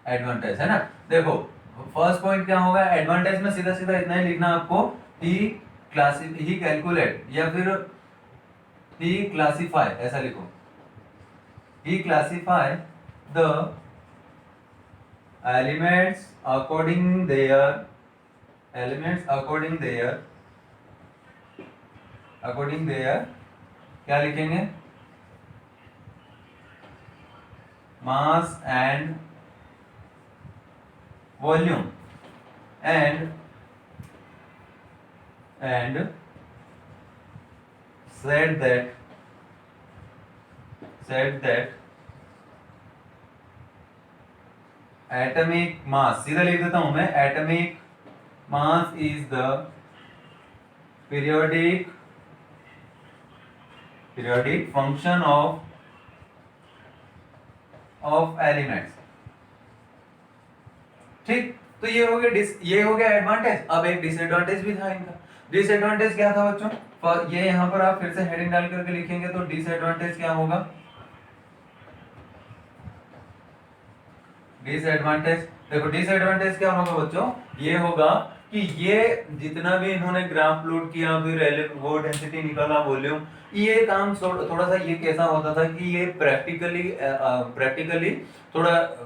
एडवांटेज है ना। देखो फर्स्ट पॉइंट क्या होगा, एडवांटेज में सीधा सीधा इतना ही लिखना आपको, ही कैलकुलेट या फिर ही क्लासिफाई, ऐसा लिखो, he classify the elements according their, elements according their क्या लिखेंगे, mass and volume and said that atomic mass, सीधा लिख देता हूं मैं, atomic mass is the periodic function of elements। ठीक, तो ये हो गया एडवांटेज। अब एक डिसएडवांटेज भी था इनका। डिसएडवांटेज क्या था बच्चों, ये यहाँ पर आप फिर से हेडिंग डाल करके लिखेंगे तो डिसएडवांटेज क्या होगा, डिसएडवांटेज, देखो डिसएडवांटेज क्या होगा बच्चों, ये होगा कि ये जितना भी इन्होंने ग्राफ प्लॉट किया, फिर वो डेंसिटी निकाला, वॉल्यूम, ये काम थोड़ा सा ये कैसा होता था कि ये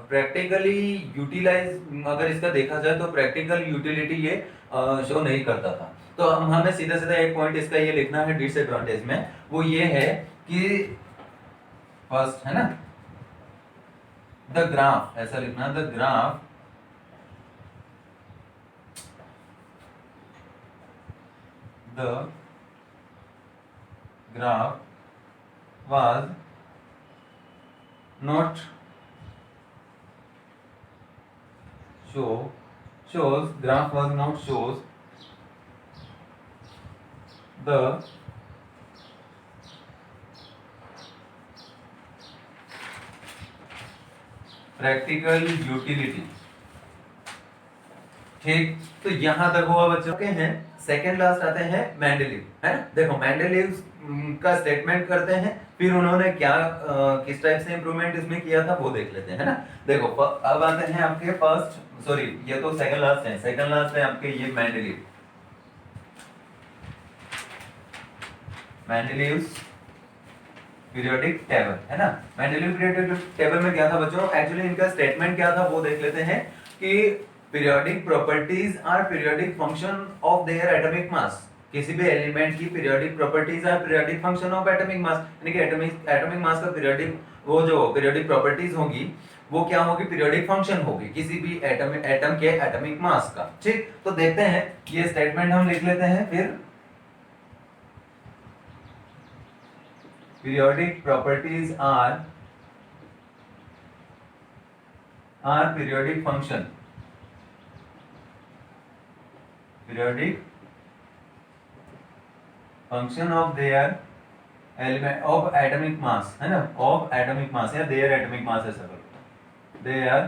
प्रैक्टिकली यूटिलाइज, अगर इसका देखा जाए तो प्रैक्टिकल यूटिलिटी ये शो नहीं करता था। तो हमें सीधा सीधा एक पॉइंट इसका ये लिखना है डिसएडवांटेज में, वो ये है कि फर्स्ट है ना, द ग्राफ, ऐसा लिखना, the graph was not shows the practical utility. ठीक, तो यहां तक हुआ बच्चों के हैं। सेकेंड लास्ट आते हैं मेंडलीव, है ना। देखो मेंडलीव का स्टेटमेंट करते हैं, फिर उन्होंने क्या किस टाइप से इंप्रूवमेंट इसमें किया था वो देख लेते हैं, है ना। देखो अब आते हैं आपके फर्स्ट, सॉरी ये तो सेकंड लास्ट है, सेकंड लास्ट है आपके ये मेंडलीव्स पीरियोडिक टेबल, है ना। मेंडलीव पीरियोडिक टेबल में क्या था बच्चों, एक्चुअली इनका स्टेटमेंट क्या था वो देख लेते हैं कि periodic properties are periodic function of their atomic mass. किसी भी एलिमेंट की periodic properties are periodic function of atomic mass, यानी कि एटॉमिक मास का पीरियोडिक, वो जो पीरियोडिक प्रॉपर्टीज होगी वो क्या होगी, पीरियोडिक फंक्शन होगी किसी भी एटम के एटॉमिक मास का। ठीक, तो देखते हैं ये स्टेटमेंट हम लिख लेते हैं फिर। Periodic properties are periodic function of their element of atomic mass, है ना, of atomic mass या their atomic mass ऐसा करो, their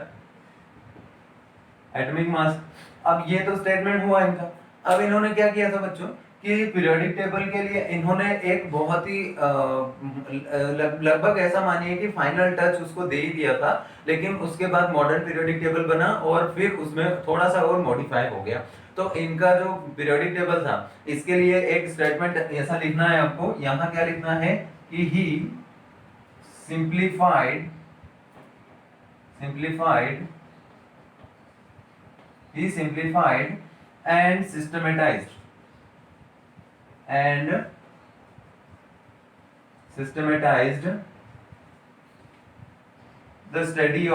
atomic mass। अब ये तो स्टेटमेंट हुआ इनका। अब इन्होंने क्या किया था बच्चों कि पीरियोडिक टेबल के लिए इन्होंने एक बहुत ही लगभग ऐसा मानिए कि फाइनल टच उसको दे ही दिया था, लेकिन उसके बाद मॉडर्न पीरियोडिक टेबल बना और फिर उसमें थोड़ा सा और मॉडिफाई हो गया। तो इनका जो पीरियोडिक टेबल था इसके लिए एक स्टेटमेंट ऐसा लिखना है आपको। यहाँ क्या लिखना है कि ही simplified and systematized the study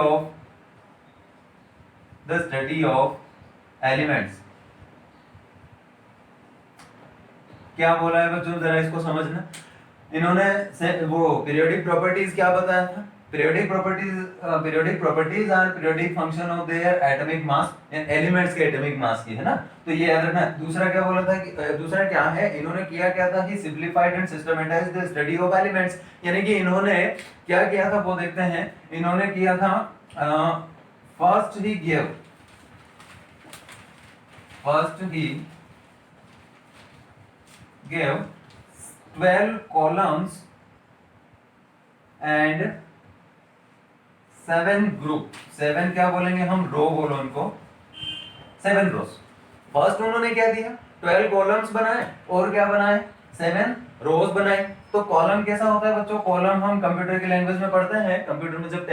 of elements। क्या बोला है बच्चों, जरा इसको समझना। इन्होंने वो पीरियोडिक प्रॉपर्टीज क्या बताया था? Periodic properties are periodic function of their atomic mass, elements के एटॉमिक मास की, है ना? तो ये याद रखना। दूसरा क्या बोला था कि दूसरा क्या है, इन्होंने किया क्या था कि simplified and systematized the study of elements, यानी कि इन्होंने क्या किया था वो देखते हैं। इन्होंने किया था first he gave 12 columns and 7 group. 7 क्या बोलेंगे हम, रो बोलो इनको, 7 रोज। फर्स्ट उन्होंने क्या दिया, 12 कॉलम्स बनाए और क्या बनाए, 7 रोज बनाए। तो कॉलम कैसा होता है बच्चों, कॉलम हम कंप्यूटर की लैंग्वेज में पढ़ते हैं। कंप्यूटर में जब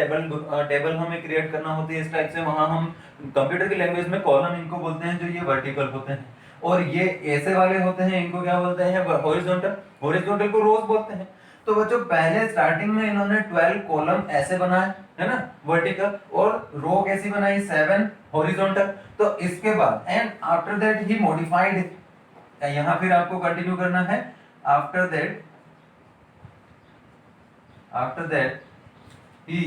टेबल हमें क्रिएट करना होती है इस टाइप से, वहां हम कंप्यूटर की लैंग्वेज में कॉलम इनको बोलते हैं, जो ये वर्टिकल होते हैं। और ये ऐसे वाले होते हैं, इनको क्या बोलते हैं, हॉरिजॉन्टल। हॉरिजॉन्टल को रोज बोलते हैं। तो बच्चों पहले स्टार्टिंग में इन्होंने 12 कॉलम ऐसे बनाए, है ना, वर्टिकल, और रो कैसी बनाई, 7 हॉरिजॉन्टल। तो इसके बाद and after that he modified, यहां फिर आपको कंटिन्यू करना है। After that he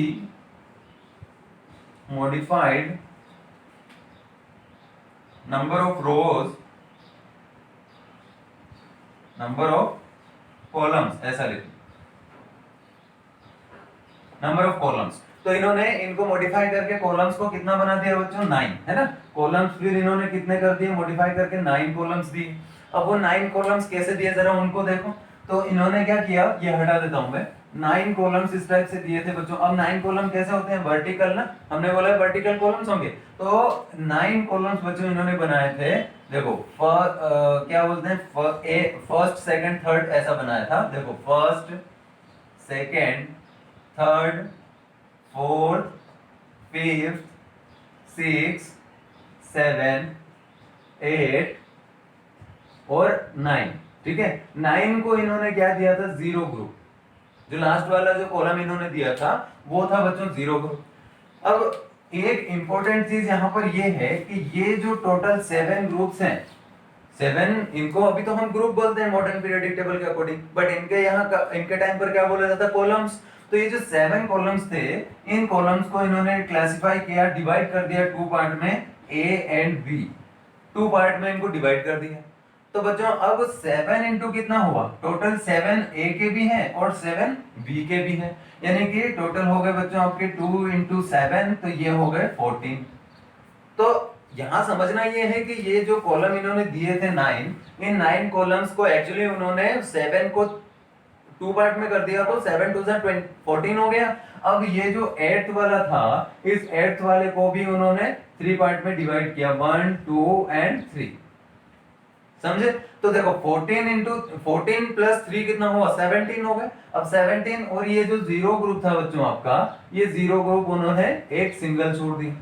modified number of rose, number of columns, ऐसा लिखिए, नंबर ऑफ कॉलम्स। तो इन्होंने इनको मॉडिफाई करके कॉलम्स को कितना बना दिया बच्चों, 9, है ना। कॉलम्स फिर इन्होंने कितने कर दिए, मॉडिफाई करके 9 कॉलम्स दिए। अब वो 9 कॉलम्स कैसे दिए जरा उनको देखो। तो इन्होंने क्या किया, ये हटा देता हूं मैं, 9 कॉलम्स इस टाइप से दिए थे बच्चों। अब 9 कॉलम कैसे होते हैं, वर्टिकल ना, हमने बोला वर्टिकल कॉलम्स होंगे। तो 9 कॉलम्स बच्चों इन्होंने बनाए थे। देखो क्या बोलते हैं, फर्स्ट सेकंड थर्ड ऐसा बनाया था। देखो first second third fourth fifth 6 7 8 और 9, ठीक है। 9 को इन्होंने क्या दिया था, 0 ग्रुप। जो लास्ट वाला जो कॉलम इन्होंने दिया था वो था बच्चों 0 ग्रुप। अब एक इंपॉर्टेंट चीज यहां पर ये है कि ये जो टोटल 7 ग्रुप्स हैं, 7, इनको अभी तो हम ग्रुप बोलते हैं मॉडर्न पीरियोडिक टेबल के अकॉर्डिंग, बट इनके टाइम पर क्या बोला जाता है, कॉलम्स। तो ये जो 7 कॉलम्स थे, इन कॉलम्स को इन्होंने क्लासिफाई किया, डिवाइड कर दिया 2 पार्ट में, ए एंड बी। 2 पार्ट में इनको डिवाइड कर दिया। तो बच्चों अब 7 इंटू कितना हुआ, टोटल 7 ए के भी हैं और 7 बी के भी हैं, यानी कि टोटल हो गए बच्चों आपके 2 इंटू 7, तो ये हो गए 14। तो यहां समझना ये है कि ये जो कॉलम इन्होंने दिए थे 9, इन 9 कॉलम्स को एक्चुअली उन्होंने 7 को 2 पार्ट में कर दिया, तो 7 2 14 हो गया। अब ये जो 8th वाला था, इस 8th वाले को भी उन्होंने 3 पार्ट में डिवाइड किया, 1 2 एंड 3, समझे। तो देखो 14 इंटू 14 प्लस 3 कितना हुआ, 17 हो गए। अब 17 और ये जो 0 ग्रुप था बच्चों आपका, ये 0 ग्रुप उन्होंने एक सिंगल छोड़ दिया।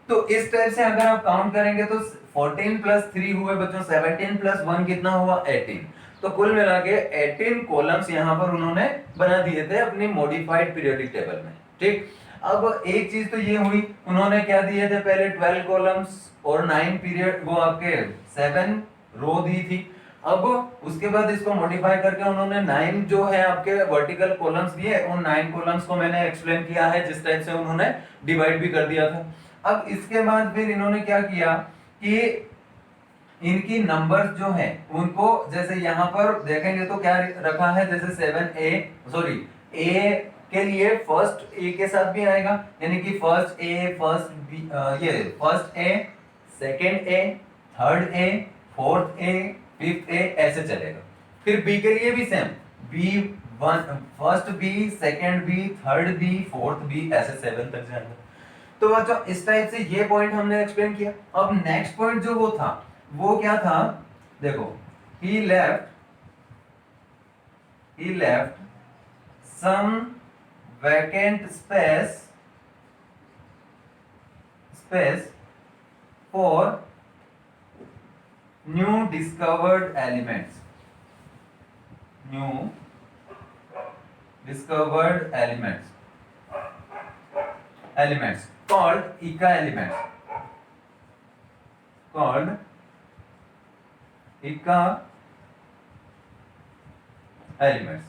तो इस टाइप से अगर आप काउंट करेंगे तो 14 प्लस 3 हुए बच्चों 17 प्लस 1 कितना हुआ 18। तो कुल मिला के 18 कॉलम्स यहां पर उन्होंने बना दिए थे अपनी मॉडिफाइड पीरियोडिक टेबल में, ठीक। अब एक चीज तो ये हुई, उन्होंने क्या दिए थे पहले, 12 कॉलम्स और 9 पीरियड, वो आपके 7 रो दी थी। अब उसके बाद इसको मॉडिफाई करके उन्होंने 9 जो है आपके वर्टिकल कॉलम्स दिए, उन 9 कॉलम्स को मैंने एक्सप्लेन किया है जिस टाइप से उन्होंने डिवाइड भी कर दिया था। अब इसके बाद फिर इन्होंने क्या किया कि इनकी नंबर्स जो है उनको, जैसे यहां पर देखेंगे तो क्या रखा है, जैसे 7A, सॉरी, ए के लिए फर्स्ट ए के साथ भी आएगा, यानी कि फर्स्ट ए, फर्स्ट बी, ये first A, second A, third A, fourth A, fifth A, ऐसे चलेगा। फिर बी के लिए भी same, B one, first B, second B, third B, fourth B, ऐसे 7 तक जाएगा। तो बच्चों इस टाइप से ये पॉइंट हमने एक्सप्लेन किया। अब नेक्स्ट पॉइंट जो वो था, वो क्या था, देखो, he left some vacant space for new discovered elements called Ika elements.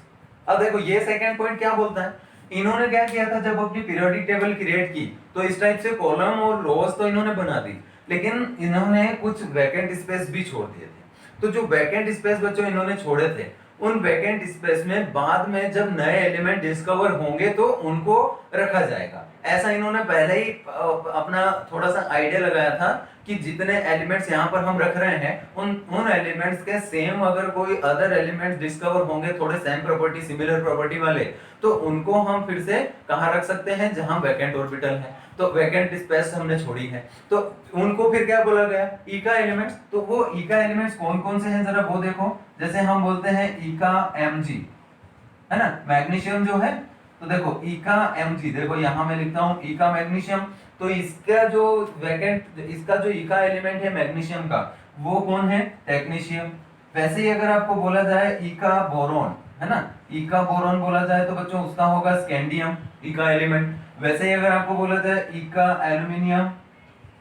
अब देखो ये सेकंड पॉइंट क्या बोलता है, इन्होंने क्या किया था जब अपनी पीरियोडिक टेबल क्रिएट की तो इस टाइप से कॉलम और रोज तो इन्होंने बना दी, लेकिन इन्होंने कुछ वैकेंट स्पेस भी छोड़ दिए थे। तो जो वैकेंट स्पेस बच्चों इन्होंने छोड़े थे, उन वैकेंट स्पेस में बाद में जब नए एलिमेंट डिस्कवर होंगे तो उनको रखा जाएगा। ऐसा इन्होंने पहले ही अपना थोड़ा सा आइडिया लगाया था कि जितने एलिमेंट्स यहाँ पर हम रख रहे हैं उन एलिमेंट्स के सेम अगर कोई अदर एलिमेंट्स डिस्कवर होंगे थोड़े सेम प्रॉपर्टी सिमिलर प्रॉपर्टी वाले, तो उनको हम फिर से कहाँ रख सकते हैं, जहां वैकेंट ऑर्बिटल है। तो वैकेंट स्पेस हमने छोड़ी है, तो उनको फिर क्या बोला गया, इका एलिमेंट्स। तो वो इका एलिमेंट्स कौन कौन से हैं जरा वो देखो। जैसे हम बोलते हैं इका Mg, है ना, मैग्नीशियम जो है, तो देखो इका Mg, देखो यहां मैं लिखता हूं इका मैग्नीशियम। तो इसका जो वैकेंट, इसका जो इका एलिमेंट है मैग्नीशियम का, वो कौन है, टेक्नीशियम। वैसे ही अगर आपको बोला जाए इका बोरॉन, है ना, इका बोरॉन बोला जाए तो बच्चों उसका होगा स्कैंडियम, इका एलिमेंट। वैसे ही अगर आपको बोला जाए इका एल्यूमिनियम,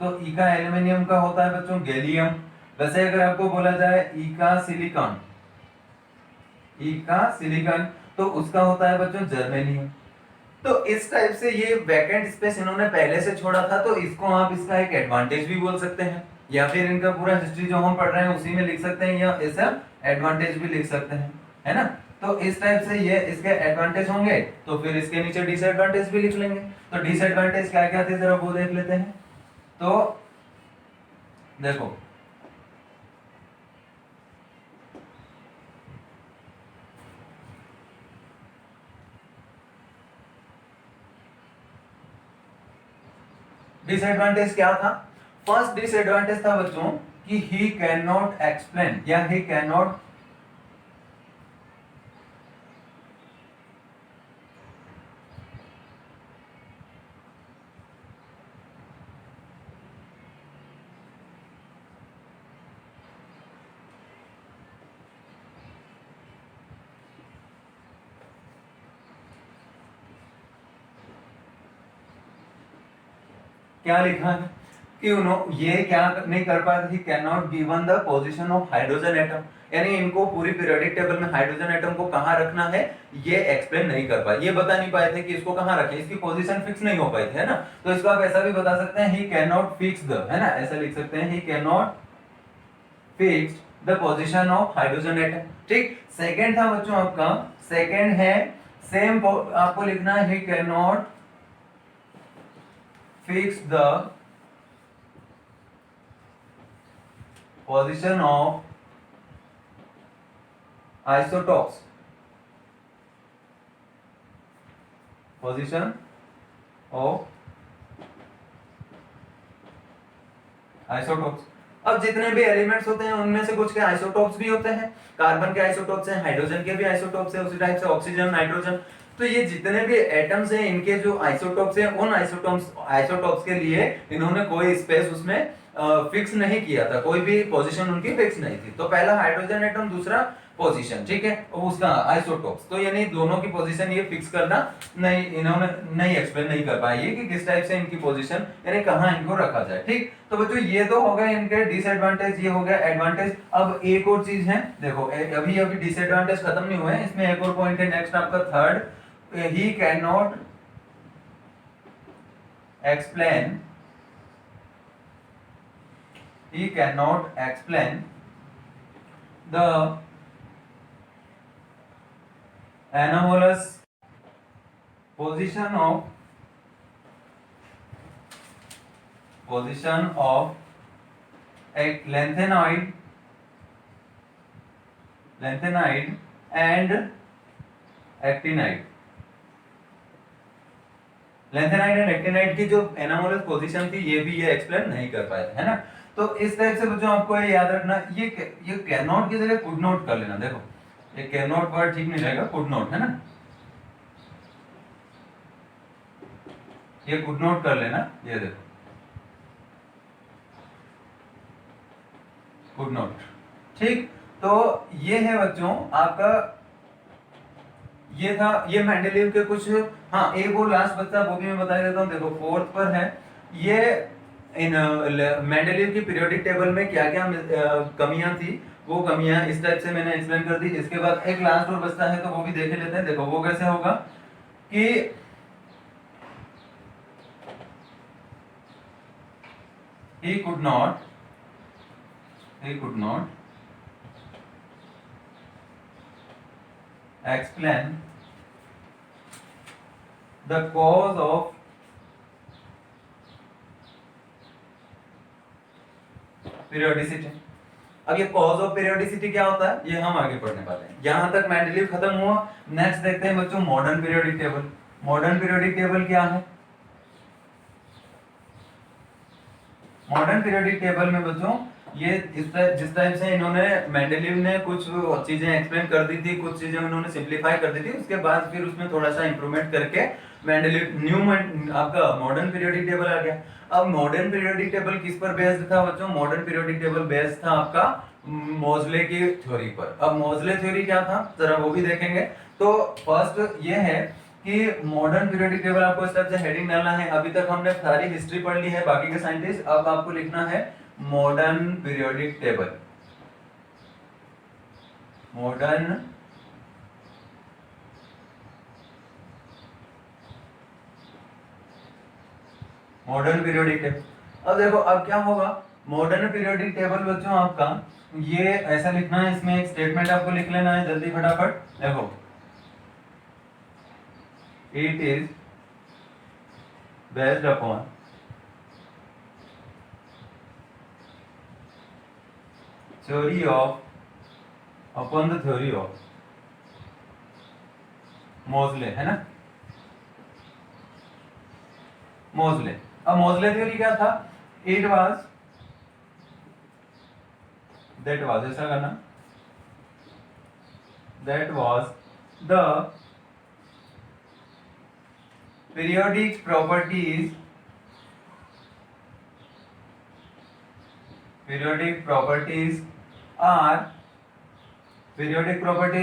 तो इका एल्यूमिनियम का होता है बच्चों गैलियम। वैसे अगर आपको बोला जाए इका सिलिकॉन, इका सिलिकॉन, तो उसका होता है बच्चों जर्मेनियम। तो इस टाइप से ये वैकेंट स्पेस इन्होंने पहले से छोड़ा था, तो इसको आप इसका एक एडवांटेज भी बोल सकते हैं, या फिर इनका पूरा हिस्ट्री जो हम पढ़ रहे हैं उसी में लिख सकते हैं, या ऐसा एडवांटेज भी लिख सकते हैं, है ना। तो इस टाइप से ये इसके एडवांटेज होंगे, तो फिर इसके नीचे डिसएडवांटेज भी लिख लेंगे। तो डिसएडवांटेज क्या क्या थे जरा वो देख लेते हैं। तो देखो डिसएडवांटेज क्या था, फर्स्ट डिसएडवांटेज था बच्चों कि ही कैन नॉट एक्सप्लेन, या ही कैन नॉट क्या लिखा है कि उन्होंने ये क्या नहीं कर पाए थे, can not given the position of hydrogen atom, यानी इनको पूरी पीरियोडिक टेबल में हाइड्रोजन एटम को कहां रखना है ये एक्सप्लेन नहीं कर पाए, ये बता नहीं पाए थे कि इसको कहां रखें, इसकी पोजीशन फिक्स नहीं हो पाई थी, है ना। तो इसको आप ऐसा भी बता सकते हैं he can not fix the, है ना, ऐसा लिख सकते हैं he can not fix the position of hydrogen atom. ठीक, सेकंड था बच्चों आपका, सेकंड है सेम आपको लिखना है he can not fix the position of isotopes, position of isotopes. अब जितने भी एलिमेंट्स होते हैं उनमें से कुछ के आइसोटोप्स भी होते हैं, कार्बन के आइसोटोप्स हैं, हाइड्रोजन के भी आइसोटोप्स हैं, उसी टाइप से ऑक्सीजन, नाइट्रोजन। तो ये जितने भी एटम्स हैं इनके जो आइसोटोप्स हैं, उन आइसोटोप्स के लिए इन्होंने कोई स्पेस उसमें फिक्स नहीं किया था, कोई भी पोजीशन उनकी फिक्स नहीं थी। तो पहला हाइड्रोजन एटम, दूसरा पोजीशन, ठीक है, उसका आइसोटोप्स, तो यानी दोनों की पोजीशन ये फिक्स करना नहीं, इन्होंने नहीं एक्सप्लेन नहीं कर पाई कि किस टाइप से इनकी पोजीशन यानी कहां इनको रखा जाए। ठीक, तो बच्चों ये तो हो गए इनके डिसएडवांटेज, ये हो गया एडवांटेज। अब एक और चीज है, देखो अभी अभी डिसएडवांटेज खत्म नहीं हुए हैं, इसमें एक और पॉइंट है नेक्स्ट आपका third, he cannot explain, he cannot explain the anomalous position of a lanthanoid and actinide। Lanthanide and actinide की जो एनामोलस पोजीशन थी ये भी ये एक्सप्लेन नहीं कर पाए थे, है ना। तो इस टाइप से बच्चों आपको ये याद रखना, ये कैन नॉट की जगह कुड नॉट कर लेना। देखो ये कैन नॉट वर्ड ठीक नहीं रहेगा, कुड नॉट, है ना, ये कुड नॉट कर लेना, ये देखो कुड नॉट। ठीक, तो ये है बच्चों आपका, ये था ये मेंडेलीव के कुछ, हाँ एक और लास्ट बच्चा वो भी मैं बता देता हूँ। देखो फोर्थ पर है, ये इन मेंडेलीव की पीरियोडिक टेबल में क्या क्या कमियां थी वो कमियां इस टाइप से मैंने एक्सप्लेन कर दी। इसके बाद एक लास्ट और बचता है, तो वो भी देख लेते हैं। देखो वो कैसे होगा कि he could not explain the cause of periodicity। अब ये कॉज ऑफ पीरियोडिसिटी क्या होता है, ये हम आगे पढ़ने वाले हैं। यहां तक मेंडलीव खत्म हुआ। नेक्स्ट देखते हैं बच्चों modern periodic table. Modern periodic table क्या है? मॉडर्न पीरियोडिक टेबल में बच्चों ये जिस टाइप से इन्होंने मेंडलीव ने कुछ चीजें एक्सप्लेन कर दी थी, कुछ चीजें उन्होंने सिंप्लीफाई कर दी थी, उसके बाद फिर उसमें थोड़ा सा इंप्रूवमेंट करके मेंडलीव न्यू आपका मॉडर्न पीरियोडिक टेबल आ गया। अब मॉडर्न पीरियोडिक टेबल किस पर बेस्ड था बच्चों? मॉडर्न पीरियोडिक टेबल बेस्ड था आपका मोजले की थ्योरी पर। अब मोजले थ्योरी क्या था जरा वो भी देखेंगे। तो फर्स्ट ये है कि मॉडर्न पीरियोडिक टेबल, आपको इस तरह से हेडिंग डालना है। अभी तक हमने सारी हिस्ट्री पढ़ ली है बाकी के साइंटिस्ट, अब आपको लिखना है modern periodic table. Modern modern periodic table. अब देखो अब क्या होगा, मॉडर्न पीरियोडिक टेबल बच्चों आपका ये ऐसा लिखना है, इसमें एक स्टेटमेंट आपको लिख लेना है जल्दी फटाफट। देखो it is based upon theory of upon the theory of मोजले, है ना, मोजले। अब मोजले थ्योरी क्या था? इट वाज दैट वाज, ऐसा करना, that was the periodic properties, periodic properties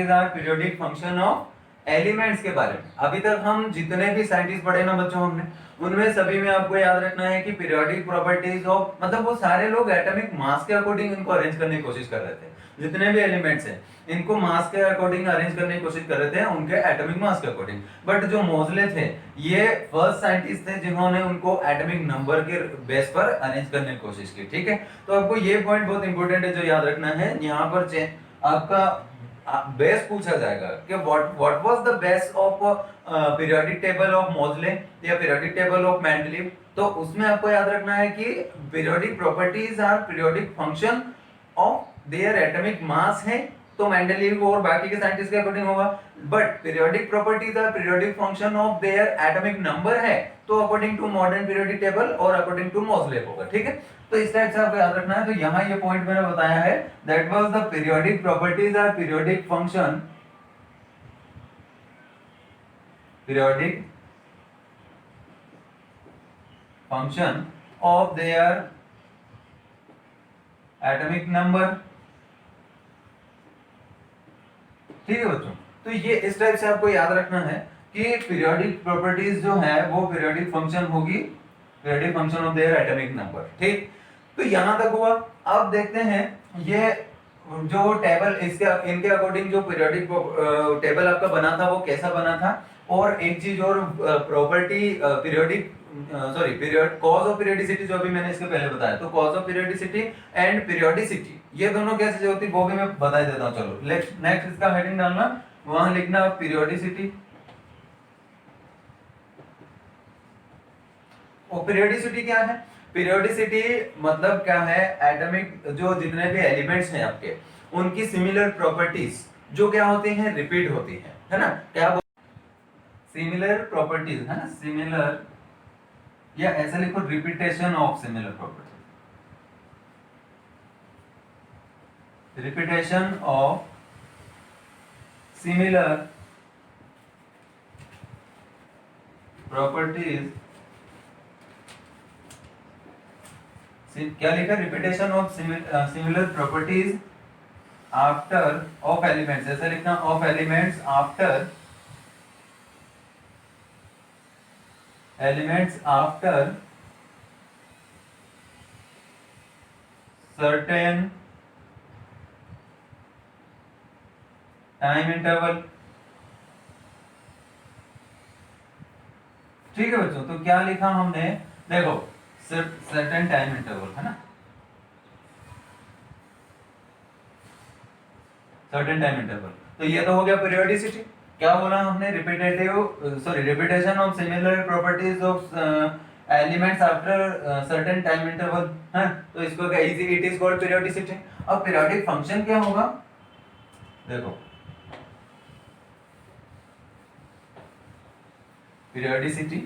are periodic function of elements के बारे में। अभी तक हम जितने भी साइंटिस्ट पढ़े ना बच्चों हमने, उनमें सभी में आपको याद रखना है कि पीरियोडिक प्रॉपर्टीज ऑफ, मतलब वो सारे लोग एटॉमिक मास के अकॉर्डिंग इनको अरेंज करने की कोशिश कर रहे थे। जितने भी एलिमेंट्स हैं इनको मास के अकॉर्डिंग अरेंज करने की कोशिश कर रहे थे, उनके एटॉमिक मास के अकॉर्डिंग। बट जो मोजले थे ये फर्स्ट साइंटिस्ट थे जिन्होंने उनको एटॉमिक नंबर के बेस पर अरेंज करने की कोशिश की। ठीक है, तो आपको ये पॉइंट बहुत इंपॉर्टेंट है जो याद रखना है। यहाँ पर आपका बेस पूछा जाएगा कि what was the base of periodic table of मोजले या पीरियोडिक टेबल ऑफ मेंडलीव। तो उसमें आपको याद रखना है कि periodic properties are periodic function of their atomic mass है, तो मेंडलीव और बाकी के साइंटिस्ट के अकॉर्डिंग होगा। But periodic properties are periodic function of their atomic number है, तो according to modern periodic table और अकॉर्डिंग टू मोजले होगा। ठीक है, तो इस टाइप से आपको याद रखना है। तो यहाँ ये पॉइंट मैंने बताया है, that was the periodic properties are periodic function, periodic function of their atomic number. ठीक है बच्चों, तो ये इस टाइप से आपको याद रखना है कि पीरियोडिक प्रॉपर्टीज जो है वो पीरियोडिक फंक्शन होगी, periodic function of their atomic number. ठीक, तो यहां तक हुआ। अब देखते हैं ये जो टेबल इसके इनके अकॉर्डिंग जो पीरियोडिक टेबल आपका बना था वो कैसा बना था। और एक चीज और, property periodic sorry period cause of periodicity जो अभी मैंने इसके पहले बताया, तो cause of periodicity and periodicity ये दोनों कैसे होती है वो भी मैं बता देता हूं। चलो नेक्स्ट इसका हेडिंग डालना, वहां लिखना पीरियोडिसिटी। और पीरियोडिसिटी क्या है? पीरियोडिसिटी मतलब क्या है, एटॉमिक जो जितने भी एलिमेंट्स हैं आपके उनकी सिमिलर प्रॉपर्टीज जो क्या होती हैं, रिपीट होती हैं, है ना। क्या सिमिलर प्रॉपर्टीज, है ना, सिमिलर, या ऐसा लिखो repetition of similar properties, repetition of similar properties. क्या लिखा, repetition of similar properties after of elements, ऐसा लिखना, of elements after certain time interval. ठीक है बच्चों, तो क्या लिखा हमने, देखो सर्टेन टाइम इंटरवल है ना, सर्टेन टाइम इंटरवल। तो ये तो हो गया पीरियोडिसिटी। क्या बोला हमने, repetition of similar properties of elements after certain time interval है। तो इसको क्या easy, it is called periodicity. अब पीरियोडिक फंक्शन क्या होगा, देखो पीरियोडिसिटी,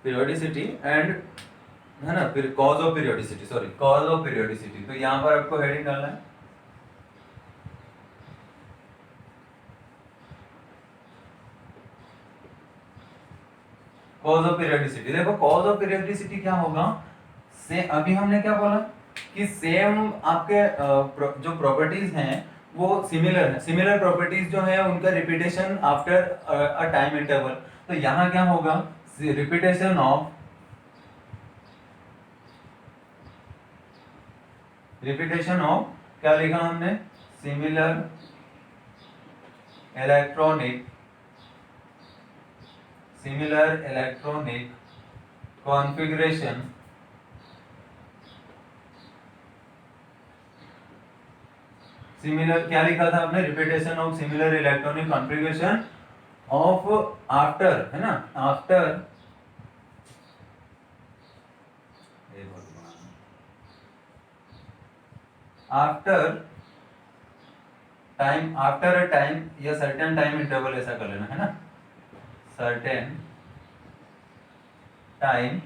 पीरियोडिसिटी एंड है ना, फिर cause of periodicity, sorry cause of periodicity. तो यहां पर आपको हेडिंग डालना है कॉज ऑफ पीरियोडिसिटी। देखो कॉज ऑफ पीरियोडिसिटी क्या होगा, से अभी हमने क्या बोला कि सेम आपके जो प्रॉपर्टीज हैं वो सिमिलर है, सिमिलर प्रॉपर्टीज जो है उनका repetition after a time interval. तो यहां क्या होगा, रिपीटेशन ऑफ, रिपीटेशन ऑफ क्या लिखा हमने, similar electronic, similar electronic configuration, similar क्या लिखा था आपने, repetition of similar electronic configuration of after, है ना, after after time, after a time या सर्टेन टाइम इंटरवल, ऐसा कर लेना है ना, certain time,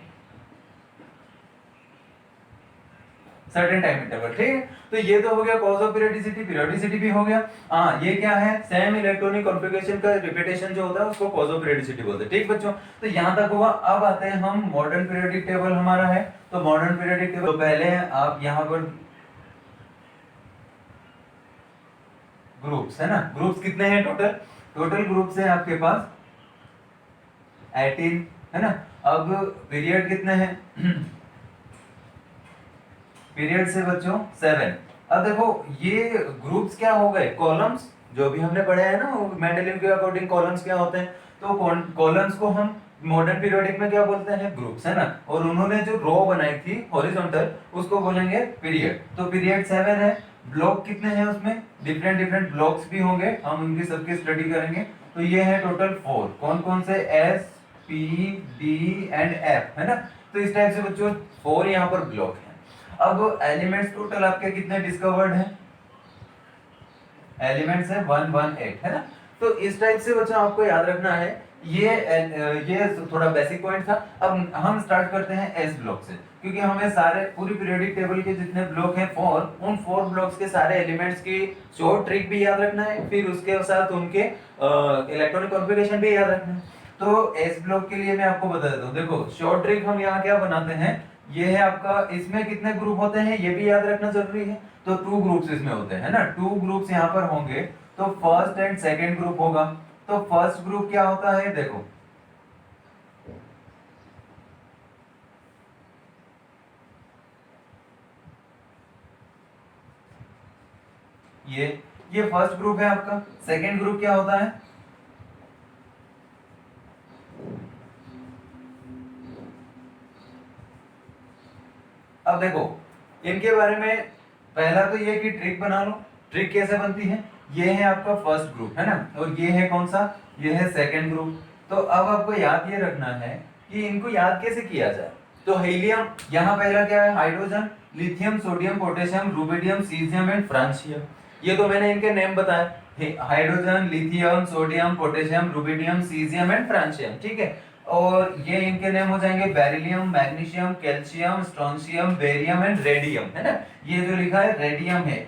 certain time interval. ठीक है, तो ये तो हो गया कॉज ऑफ पीरियोडिसिटी, पीरियोडिसिटी भी हो गया। हाँ, ये क्या है, सेम इलेक्ट्रॉनिक कॉन्फ़िगरेशन का रिपीटेशन जो होता है उसको कॉज ऑफ पीरियोडिसिटी बोलते हैं। ठीक बच्चों, तो यहां तक हुआ। अब आते हैं हम, मॉडर्न पीरियोडिक टेबल हमारा है। तो मॉडर्न पीरियोडिक टेबल, तो पहले आप यहाँ पर ग्रुप्स है ना, ग्रुप्स कितने हैं टोटल, टोटल ग्रुप्स है आपके पास 18 है ना। अब पीरियड कितने हैं पीरियड से बच्चों 7। अब देखो ये ग्रुप्स क्या हो गए, कॉलम्स, जो भी हमने पढ़े हैं ना मेंडेलिव के अकॉर्डिंग कॉलम्स क्या होते हैं। तो कॉलम्स को हम मॉडर्न पीरियोडिक में क्या बोलते हैं, ग्रुप्स है ना। और उन्होंने जो रो बनाई थी हॉरिजॉन्टल, उसको बोलेंगे पीरियड। तो पीरियड 7 है। ब्लॉक कितने हैं उसमें, डिफरेंट डिफरेंट ब्लॉक्स भी होंगे, हम उनकी सबकी स्टडी करेंगे। तो ये है टोटल 4, कौन कौन से, S P D and F है ना। तो इस टाइप से बच्चों 4 यहाँ पर ब्लॉक है। अब एलिमेंट्स टोटल आपके कितने डिस्कवर्ड हैं, एलिमेंट्स है 118 है ना। तो इस टाइप से बच्चों आपको याद रखना है। ये थोड़ा बेसिक पॉइंट था। अब हम स्टार्ट करते हैं एस ब्लॉक से, क्योंकि हमें सारे पूरी पीरियोडिक टेबल के जितने ब्लॉक हैं 4, उन 4 ब्लॉक्स के सारे एलिमेंट्स की शॉर्ट ट्रिक भी याद रखना है, फिर उसके साथ उनके इलेक्ट्रॉनिक कॉन्फ़िगरेशन भी याद रखना है। तो एस ब्लॉक के लिए मैं आपको बता देता हूँ, देखो शॉर्ट ट्रिक हम यहाँ क्या बनाते हैं, ये है आपका, इसमें कितने ग्रुप होते हैं ये भी याद रखना जरूरी है। तो 2 ग्रुप्स इसमें होते हैं ना, 2 ग्रुप्स यहाँ पर होंगे। तो फर्स्ट एंड सेकंड ग्रुप होगा। तो फर्स्ट ग्रुप क्या होता है, देखो ये फर्स्ट ग्रुप है आपका। सेकंड ग्रुप क्या होता है, अब देखो इनके बारे में, पहला तो ये कि ट्रिक बना लो। ट्रिक कैसे बनती है, ये है आपका फर्स्ट ग्रुप है ना, और ये है कौन सा, ये है सेकंड ग्रुप। तो अब आपको याद ये रखना है कि इनको याद कैसे किया जाए। तो हीलियम, यहाँ पहला क्या है, hydrogen, lithium, sodium, potassium, rubidium, caesium and francium. ये तो मैंने इनके नेम बताए, hydrogen, lithium, sodium, potassium, rubidium, caesium and francium. ठीक है, और ये इनके नेम हो जाएंगे beryllium, magnesium, calcium, strontium, barium and radium है ना। ये जो लिखा है रेडियम है,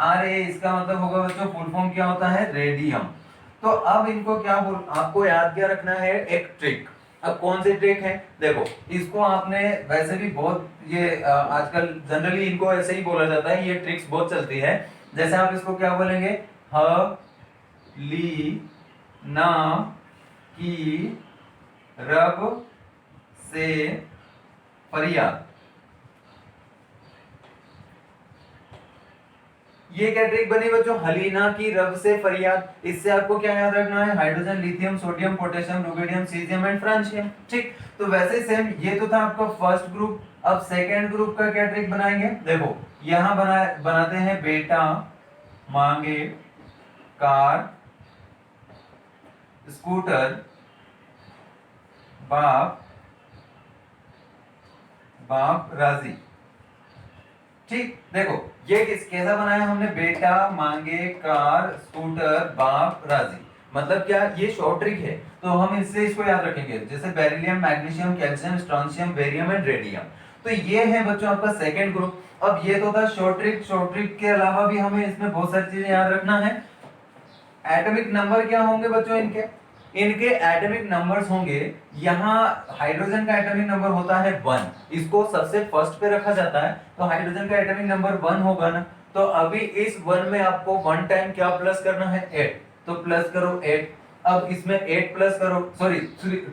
आर ए इसका मतलब होगा बच्चों, फुल फॉर्म क्या होता है, रेडियम। तो अब इनको क्या बोल, आपको याद क्या रखना है, एक ट्रिक। अब कौन सी ट्रिक है, देखो इसको आपने वैसे भी बहुत, ये आजकल जनरली इनको ऐसे ही बोला जाता है, ये ट्रिक्स बहुत चलती है। जैसे आप इसको क्या बोलेंगे, ह ली ना की रब से फरियाद। ये क्या ट्रिक बनी बच्चों, हलीना की रब से फरियाद। इससे आपको क्या याद रखना है, hydrogen, lithium, sodium, potassium, rubidium, caesium and francium. ठीक, तो वैसे सेम ये तो था आपका फर्स्ट ग्रुप। अब सेकेंड ग्रुप का क्या ट्रिक बनाएंगे, देखो यहां बनाते हैं बेटा मांगे कार स्कूटर बाप बाप राजी। ठीक, देखो ये कैसा बनाया हमने, बेटा मांगे कार स्कूटर बाप राजी। मतलब क्या, ये शॉर्ट ट्रिक है, तो हम इससे इसको याद रखेंगे, जैसे beryllium, magnesium, calcium, strontium, barium and radium. तो ये है बच्चों आपका सेकंड ग्रुप। अब ये तो था शॉर्ट ट्रिक। शॉर्ट ट्रिक के अलावा भी हमें इसमें बहुत सारी चीजें याद रखना है। एटॉमिक नंबर क्या होंगे बच्चों इनके, इनके एटॉमिक नंबर्स होंगे, यहाँ हाइड्रोजन का एटॉमिक नंबर होता है 1, इसको सबसे फर्स्ट पे रखा जाता है, तो हाइड्रोजन का एटॉमिक नंबर 1 होगा ना। तो अभी इस 1 में आपको 1 टाइम क्या प्लस करना है, 8, तो प्लस करो 8। अब इसमें 8 प्लस करो, सॉरी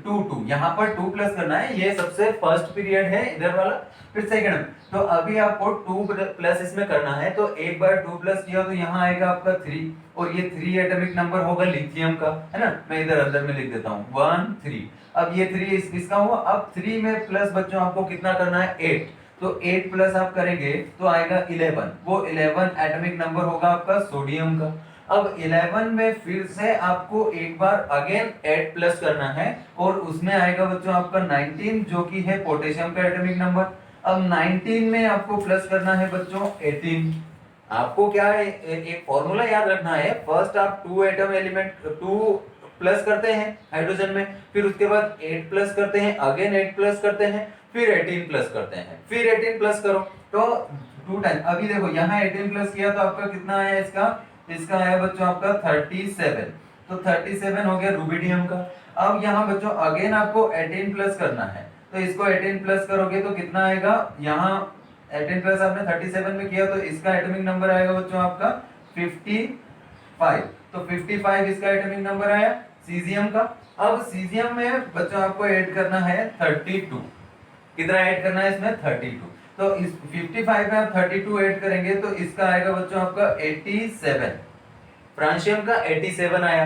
2 यहाँ पर 2 प्लस करना है, ये सबसे फर्स्ट पीरियड है इधर वाला, फिर सेकंड। तो अभी आपको 2 प्लस इसमें करना है, तो एक बार 2 प्लस किया तो यहाँ आएगा आपका 3, और ये 3 एटॉमिक नंबर होगा लिथियम का, है ना। मैं इधर अंदर में लिख देता हूँ 1 3। अब ये 3 इसका हुआ। अब 3 में प्लस बच्चों आपको कितना करना है, 8, तो 8 प्लस आप करेंगे तो आएगा 11, वो 11 एटॉमिक नंबर होगा आपका सोडियम का। अब 11 में फिर से आपको एक बार अगेन 8 प्लस करना है, और उसमें आएगा बच्चों आपका 19, जो कि है पोटेशियम का एटॉमिक नंबर। अब 19 में आपको प्लस करना है बच्चों 18। आपको क्या है, एक फॉर्मूला याद रखना है, फर्स्ट आप 2 एटम एलिमेंट 2 प्लस करते हैं हाइड्रोजन में, फिर उसके बाद 8 प्लस करते हैं, अगेन 8 प्लस करते हैं, फिर 18 प्लस करते हैं, फिर 18 प्लस करो तो 2 टाइम। अभी देखो यहाँ 18 प्लस किया तो आपका कितना आया, इसका आया बच्चों आपका 37, तो 37 हो गया रुबिडियम का। अब यहाँ बच्चों अगेन आपको 18 प्लस करना है, तो इसको 18 प्लस करोगे तो कितना आएगा, यहाँ 18 प्लस आपने 37 में किया तो इसका एटॉमिक नंबर आएगा बच्चों आपका 55, तो 55 इसका एटॉमिक नंबर आया सीजियम का। अब सीजियम में बच्चों आपको ऐड करना है 32, कितना ऐड करना है इसमें 32, तो इस 55 में आप 32 ऐड करेंगे तो इसका आएगा बच्चों आपका 87, फ्रांशियम का 87 आया।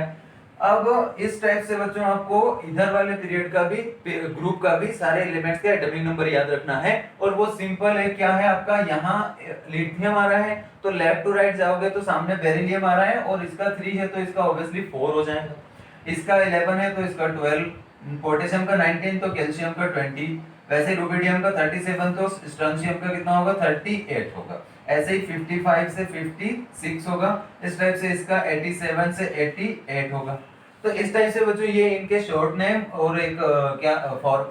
अब इस टाइप से बच्चों आपको इधर वाले पीरियड का भी, ग्रुप का भी सारे एलिमेंट्स का एटॉमिक नंबर याद रखना है, और वो सिंपल है, क्या है आपका, यहाँ लिथियम आ रहा है तो लेफ्ट टू राइट जाओगे तो सामने बेरिलियम आ रहा है, और इसका 3 है तो इसका ऑब्वियसली 4 हो जाएगा, इसका 11 है तो इसका 12, पोटेशियम का 19 तो कैल्शियम का 20, वैसे रुबिडियम का 37 तो स्ट्रोंशियम का कितना होगा 38 होगा, ऐसे ही 55 से 56 होगा, इस टाइप से इसका 87 से 88 होगा। तो इस टाइप से बच्चों ये इनके शॉर्ट नेम और एक क्या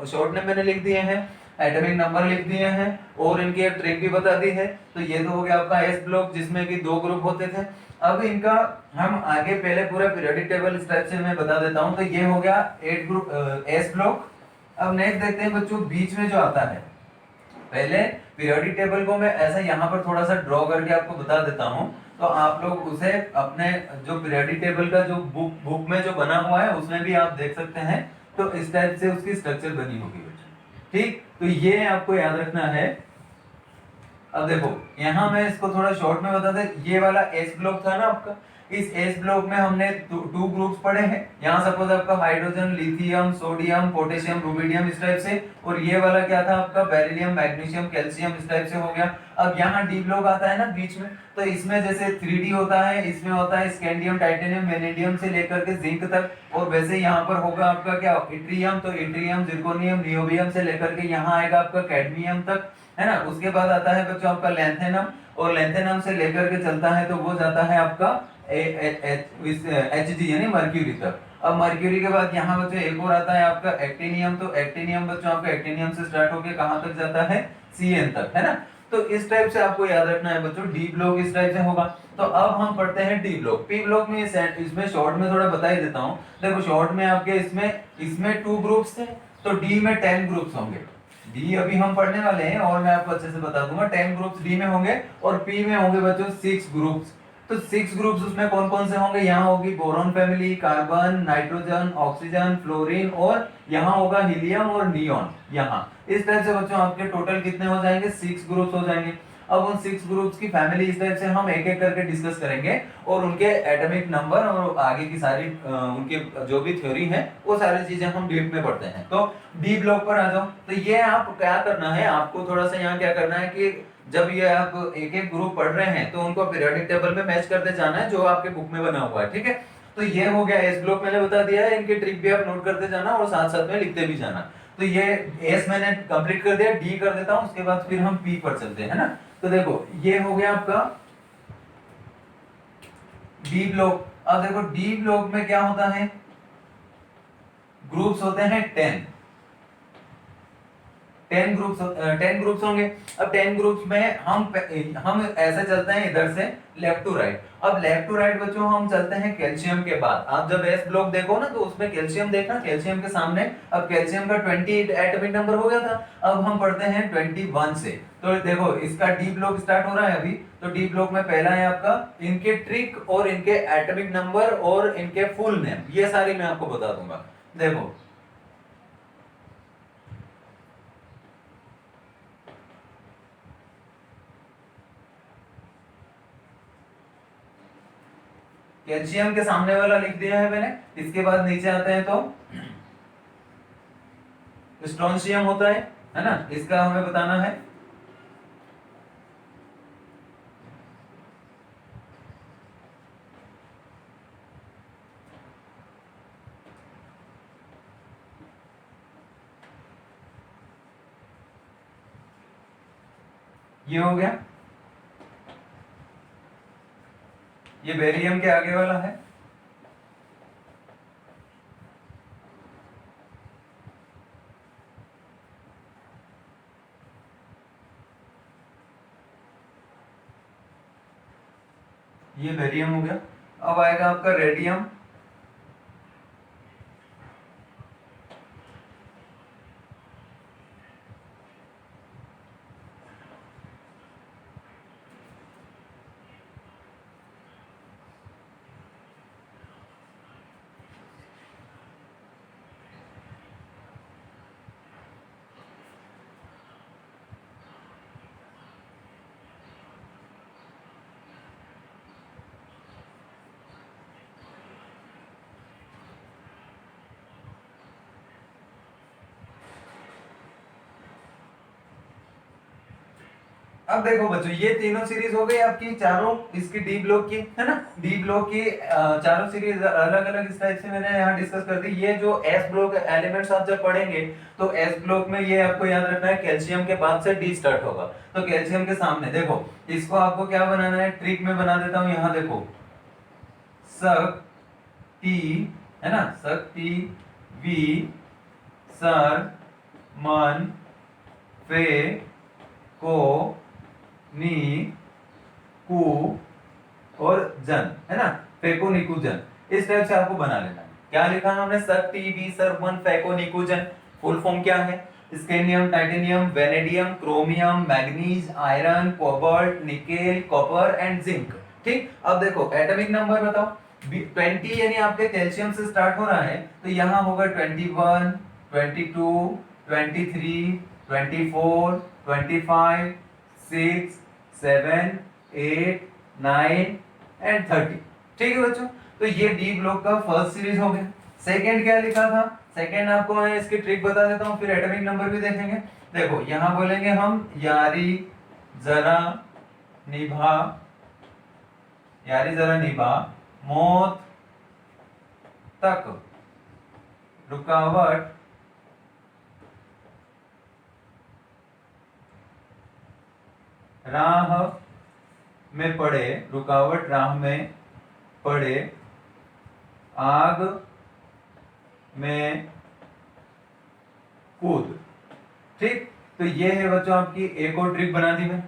शॉर्ट नेम मैंने लिख दिए हैं, एटॉमिक नंबर लिख दिए हैं, और इनकी एक ट्रिक भी बता दी है। तो ये तो हो गया आपका एस ब्लॉक, जिसमें कि 2 ग्रुप होते थे। अब इनका हम आगे पहले पूरा पीरियोडिक टेबल इस टाइप से मैं बता देता हूँ। तो ये हो गया 8 ग्रुप एस ब्लॉक। अब नेक्स्ट देखते हैं बच्चों बीच में जो आता है, पहले पीरियोडिक टेबल को मैं ऐसा यहाँ पर थोड़ा सा ड्रॉ करके आपको बता देता हूँ, तो आप लोग उसे अपने जो पीरियोडिक टेबल का जो बुक में जो बना हुआ है उसमें भी आप देख सकते हैं। तो इस टाइप से उसकी स्ट्रक्चर बनी होगी बच्चों, ठीक। तो ये आपको याद रखना है। अब देखो यहाँ मैं इसको थोड़ा शॉर्ट में बता दे, ये वाला एस ब्लॉक था ना आपका, इस एस ब्लॉक में हमने 2 ग्रुप्स पढ़े हैं। यहाँ सपोज आपका hydrogen, lithium, sodium, potassium, rubidium इस टाइप से, और ये वाला क्या था आपका बेरिलियम, मैग्नीशियम, कैल्शियम इस टाइप से हो गया। अब यहाँ डी ब्लॉक आता है ना बीच में, तो इसमें जैसे 3D होता है, इसमें होता है स्कैंडियम, टाइटेनियम, वेनेडियम से लेकर के जिंक तक, और वैसे यहाँ पर होगा आपका क्या इट्रियम, तो इट्रियम, जिर्कोनियम, नियोबियम से लेकर के यहाँ आएगा आपका कैडमियम तक, है ना। उसके बाद आता है बच्चों आपका लैंथेनम, और लैंथेनम से लेकर के चलता है तो वो जाता है आपका Hg यानी मर्क्यूरी तक। अब मर्क्यूरी के बाद यहाँ बच्चों एक और आता है आपका एक्टिनियम, तो एक्टिनियम बच्चों आपका एक्टिनियम से स्टार्ट होके कहाँ तक जाता है Cn तक, है ना। तो इस टाइप से आपको याद रखना है बच्चों, डी ब्लॉक इस टाइप से होगा। तो अब हम पढ़ते हैं डी ब्लॉक। पी ब्लॉक में इसमें शॉर्ट में थोड़ा बता ही देता हूँ। देखो शॉर्ट में आपके इसमें 2 ग्रुप्स थे, तो डी में 10 ग्रुप्स होंगे। डी अभी हम पढ़ने वाले हैं और मैं आपको अच्छे से बता दूंगा। 10 ग्रुप्स डी में होंगे, और पी में होंगे बच्चों 6 ग्रुप्स। तो 6 ग्रुप्स उसमें कौन कौन से होंगे, यहाँ होगी boron family, carbon, nitrogen, oxygen, fluorine, और यहाँ होगा हीलियम और नियॉन। यहाँ इस टाइप से बच्चों आपके टोटल कितने हो जाएंगे, 6 ग्रुप्स हो जाएंगे। अब उन 6 ग्रुप्स की फैमिली इस टाइप से हम एक एक करके डिस्कस करेंगे और उनके एटॉमिक नंबर और आगे की सारी उनकी जो भी थ्योरी है वो सारी चीजें हम डीप में पढ़ते हैं। तो डी ब्लॉक पर आ जाओ। तो ये आप क्या करना है, आपको थोड़ा सा यहाँ क्या करना है कि जब ये आप एक एक ग्रुप पढ़ रहे हैं तो उनको पीरियोडिक टेबल में मैच करते जाना है जो आपके बुक में बना हुआ है, ठीक है। तो ये हो गया एस ब्लॉक, मैंने बता दिया है, इनके ट्रिक भी आप नोट करते जाना और साथ साथ में लिखते भी जाना। तो ये एस मैंने कंप्लीट कर दिया, डी कर देता हूं, उसके बाद फिर हम पी पर चलते हैं ना। तो देखो ये हो गया आपका डी ब्लॉक। अब देखो डी ब्लॉक में क्या होता है, ग्रुप्स होते हैं 10 10 ग्रुप्स होंगे। अब 10 ग्रुप्स में हम ऐसे चलते हैं इधर से लेफ्ट टू राइट। अब लेफ्ट टू राइट बच्चों हम चलते हैं कैल्शियम के बाद। आप जब एस ब्लॉक देखो ना तो उसमें कैल्शियम देखना, कैल्शियम के सामने अब कैल्शियम का 20 एटॉमिक नंबर हो गया था, अब हम पढ़ते हैं 21 से। तो देखो इसका डी ब्लॉक स्टार्ट हो रहा है अभी। तो डी ब्लॉक में पहला है आपका इनके ट्रिक और इनके एटॉमिक नंबर और इनके फुल नेम, ये सारी मैं आपको बता दूंगा। देखो कैल्शियम के सामने वाला लिख दिया है मैंने। इसके बाद नीचे आते हैं तो स्ट्रोंशियम होता है ना, इसका हमें बताना है। ये हो गया, ये बेरियम के आगे वाला है। ये बेरियम हो गया। अब आएगा आपका रेडियम, अब देखो बच्चों ये तीनों सीरीज हो गई आपकी चारों इसकी डी ब्लॉक की, है ना। डी ब्लॉक की चारों सीरीज अलग अलग इस टाइप से मैंने यहाँ डिस्कस कर दी। ये जो एस ब्लॉक एलिमेंट्स आप जब पढ़ेंगे तो एस ब्लॉक में ये आपको याद रखना है कैल्शियम के बाद से डी स्टार्ट होगा। तो कैल्शियम के सामने देखो इसको आपको क्या बनाना है, ट्रिक में बना देता हूँ। यहाँ देखो सक टी, है ना, सक टी वी सर मन फे को नी कु और जन, है ना, फेको निकु जन, इस टाइप से आपको बना लेना है। क्या लिखा है हमने, सर टी वी सर मन फेको निकु जन। फुल फॉर्म क्या है, scandium titanium vanadium chromium manganese iron cobalt nickel copper and zinc. ठीक, अब देखो एटॉमिक नंबर बताओ। 20 यानी आपके कैल्शियम से स्टार्ट हो रहा है तो यहाँ होगा 21 22 23 24 25 6 7 8 9 एंड 30। ठीक है बच्चों, तो ये डी ब्लॉक का फर्स्ट सीरीज हो गया। सेकंड क्या लिखा था, सेकंड आपको मैं इसकी ट्रिक बता देता हूँ, फिर एटॉमिक नंबर भी देखेंगे। देखो यहाँ बोलेंगे हम यारी जरा निभा, यारी जरा निभा मौत तक रुकावट राह में पड़े, रुकावट राह में पड़े आग में कूद। ठीक, तो ये है बच्चों आपकी एक और ट्रिक बना दी मैं।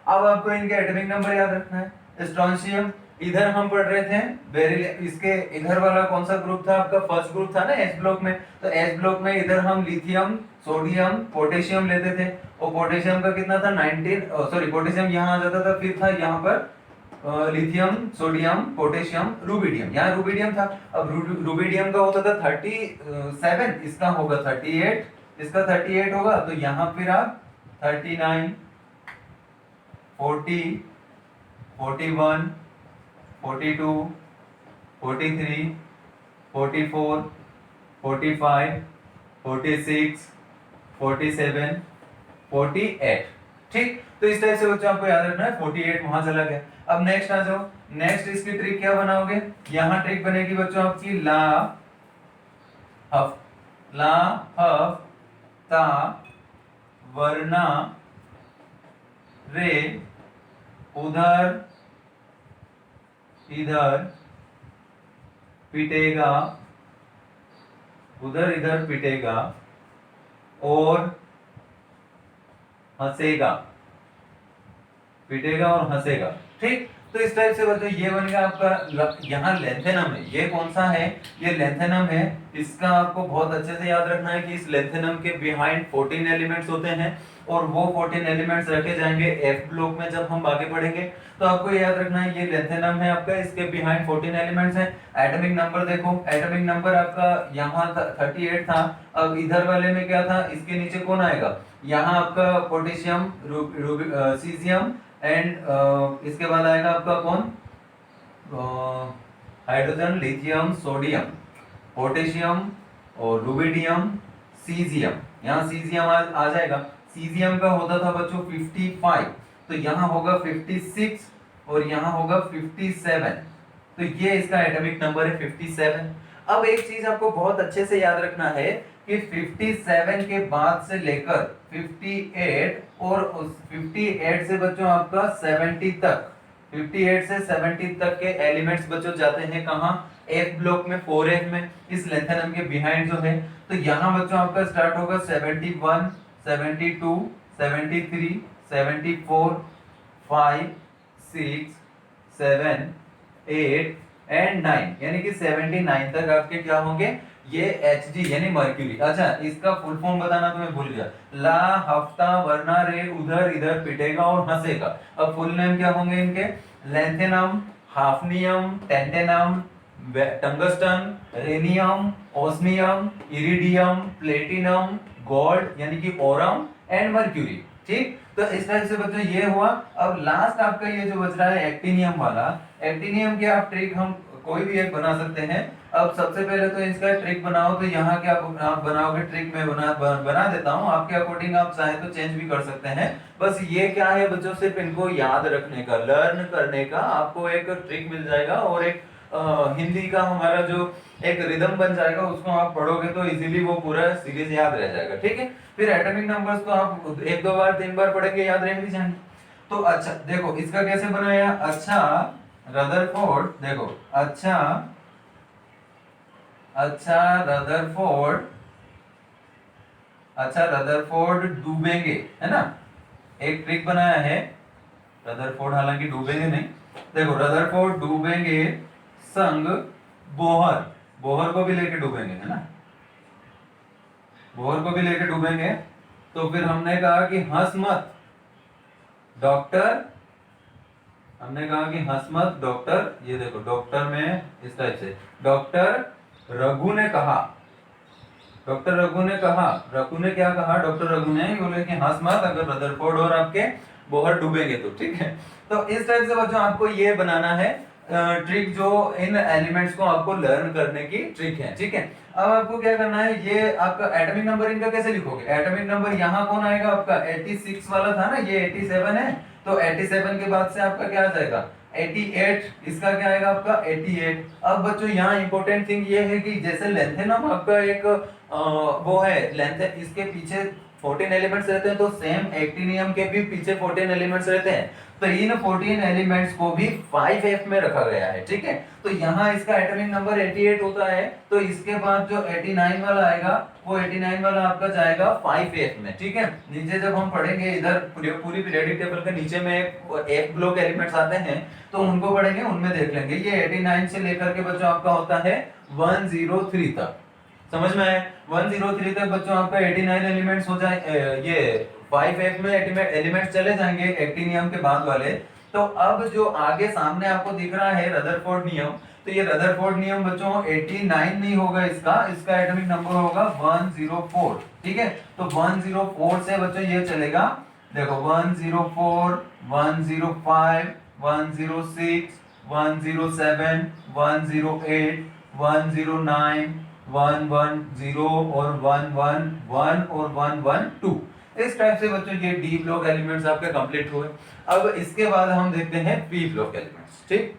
अब आपको इनके एटॉमिक नंबर याद रखना है। स्ट्रोंशियम इधर हम पढ़ रहे थे, बेरिलियम इसके इधर वाला कौन सा ग्रुप था आपका, फर्स्ट ग्रुप था ना एस ब्लॉक में। तो एस ब्लॉक में इधर हम लिथियम सोडियम पोटेशियम लेते थे और पोटेशियम का कितना था 19, सॉरी पोटेशियम यहाँ आ जाता था, फिर था यहाँ पर लिथियम सोडियम पोटेशियम रुबिडियम, यहाँ रुबिडियम था। अब रुबिडियम का होता था 37, इसका होगा 38, इसका 38 होगा तो यहाँ फिर आप 39 40, 41, 42, 43, 44, 45, 46, 47, 48। ठीक, तो इस टाइप से बच्चों आपको याद रखना है। 48 वहां चला गया। अब नेक्स्ट आ जाओ। नेक्स्ट इसकी ट्रिक क्या बनाओगे? यहां ट्रिक बनेगी बच्चों आपकी ला हफ, ला हफ ता वरना रे उधर इधर पिटेगा, उधर इधर पिटेगा और हंसेगा, पिटेगा और हंसेगा। ठीक, तो इस टाइप से बच्चों ये बन गया आपका यहाँ लेंथेनम है। ये कौन सा है? ये लेंथेनम है। इसका आपको बहुत अच्छे से याद रखना है कि इस लेंथेनम के बिहाइंड 14 एलिमेंट्स होते हैं और वो 14 एलिमेंट्स रखे जाएंगे एफ ब्लॉक में जब हम आगे पढ़ेंगे। तो आपको याद रखना है ये लेंथेनम है आपका, इसके बिहाइंड 14 एलिमेंट्स हैं। एटॉमिक नंबर देखो, एटॉमिक नंबर आपका यहाँ 38 था। अब इधर वाले में क्या था? इसके नीचे कौन आएगा? यहाँ आपका पोटेशियम, सीजियम एंड इसके बाद आएगा आपका कौन? हाइड्रोजन, लिथियम, सोडियम, पोटेशियम और रुबिडियम, सीजियम। यहाँ सीजियम आ जाएगा। सीजियम का होता था बच्चों 55, तो यहाँ होगा 56 और यहाँ होगा 57। तो ये इसका एटॉमिक नंबर है 57। अब एक चीज आपको बहुत अच्छे से याद रखना है कि 57 के बाद से लेकर 58 और उस 58 से बच्चों आपका 70 तक, 58 से 70 तक के एलिमेंट्स बच्चों जाते हैं कहाँ? एफ ब्लॉक में, 4F में, इस लेंथेनम के बिहाइंड जो है। तो यहाँ बच्चों आपका स्टार्ट होगा 71, 72, 73, 74, 5, 6, 7, 8 एंड 9, यानी कि 79 तक आपके क्या होंगे? ये Hg यानी मर्क्यूरी। अच्छा, इसका फुल फॉर्म बताना तो मैं भूल गया। ला हफ्ता वरना रे उधर इधर पिटेगा और हंसेगा। अब फुल नेम क्या होंगे इनके? Lanthanum, hafnium, tantalum, tungsten, rhenium, osmium, iridium, platinum, gold यानी कि ओरम एंड मर्क्यूरी। ठीक, तो इस तरह से बच्चों ये हुआ। अब लास्ट आपका ये जो बच रहा है एक्टिनियम वाला, एक्टिनियम के आप ट्रिक हम कोई भी एक बना सकते हैं। अब सबसे पहले तो इसका ट्रिक बनाओ, तो यहाँ क्या आप बनाओगे? ट्रिक में बना देता हूँ, आपके अकॉर्डिंग आप चाहे तो चेंज भी कर सकते हैं। बस ये क्या है बच्चों, सिर्फ इनको याद रखने का, लर्न करने का आपको एक ट्रिक मिल जाएगा और एक हिंदी का हमारा जो एक रिदम बन जाएगा, उसको आप पढ़ोगे तो इजीली वो पूरा सीरीज याद रह जाएगा। ठीक है, फिर एटॉमिक नंबर्स तो आप एक दो बार तीन बार पढ़ेंगे, याद रह भी जाएंगे। तो अच्छा देखो इसका कैसे बनाया? अच्छा रदरफोर्ड, देखो अच्छा रदरफोर्ड, अच्छा रदरफोर्ड डूबेंगे, है ना? एक ट्रिक बनाया है। रदरफोर्ड हालांकि डूबेंगे नहीं। देखो रदरफोर्ड डूबेंगे संग बोहर, बोहर को भी लेके डूबेंगे, है ना? बोहर को भी लेके डूबेंगे। तो फिर हमने कहा कि हंस मत डॉक्टर, हमने कहा कि हंस मत डॉक्टर। ये देखो डॉक्टर में इस टाइप से, डॉक्टर रघु ने कहा, डॉक्टर रघु ने कहा, रघु ने क्या कहा? डॉक्टर रघु ने बोले कि हंस मत अगर रदरफोर्ड और आपके बोहर डूबेंगे तो। ठीक है, तो इस टाइप से बच्चों आपको ये बनाना है ट्रिक, जो इन एलिमेंट्स को आपको लर्न करने की ट्रिक है। ठीक है, अब आपको क्या करना है? ये आपका एटॉमिक नंबर इनका कैसे लिखोगे? एटॉमिक नंबर यहाँ कौन आएगा आपका? 86 वाला था ना, ये 87 है, तो 87 के बाद से आपका क्या आ जाएगा? 88। इसका क्या आएगा आपका? 88। अब बच्चों यहाँ इंपॉर्टेंट थिंग ये है कि जैसे लेंथेनम आपका एक वो है लेंथ, इसके पीछे 14 एलिमेंट्स रहते हैं, तो सेम एक्टिनियम के भी पीछे 14 एलिमेंट्स रहते हैं। तो इन 14 एलिमेंट्स को भी 5F में रखा गया है। ठीक है, तो यहाँ इसका एटॉमिक नंबर 88 होता है, तो इसके बाद जो 89 वाला आएगा, वो 89 वाला आपका जाएगा 5F में। ठीक है, नीचे जब हम पढ़ेंगे इधर पूरी पीरियोडिक टेबल के नीचे में F ब्लॉक एलिमेंट्स आते हैं, तो उनको पढ़ेंगे, उनमें देख लेंगे। ये 89 से लेकर के बच्चों आपका होता है 103 तक। समझ में आया? 103 तक बच्चों आपका 89 एलिमेंट्स हो जाए, ये 5F में एलिमेंट्स चले जाएंगे एक्टिनियम के बाद वाले। तो अब जो आगे सामने आपको दिख रहा है रदरफोर्ड नियम, तो ये रदरफोर्ड नियम बच्चों 89 नहीं होगा, इसका एटॉमिक नंबर होगा 104। ठीक है, तो 104 से बच्चों ये चलेगा देखो 104, 105, 106, 107, 108, 109, 110 और 111 और 112। इस टाइप से बच्चों ये डी ब्लॉक एलिमेंट्स आपके कंप्लीट हुए। अब इसके बाद हम देखते हैं पी ब्लॉक एलिमेंट्स। ठीक,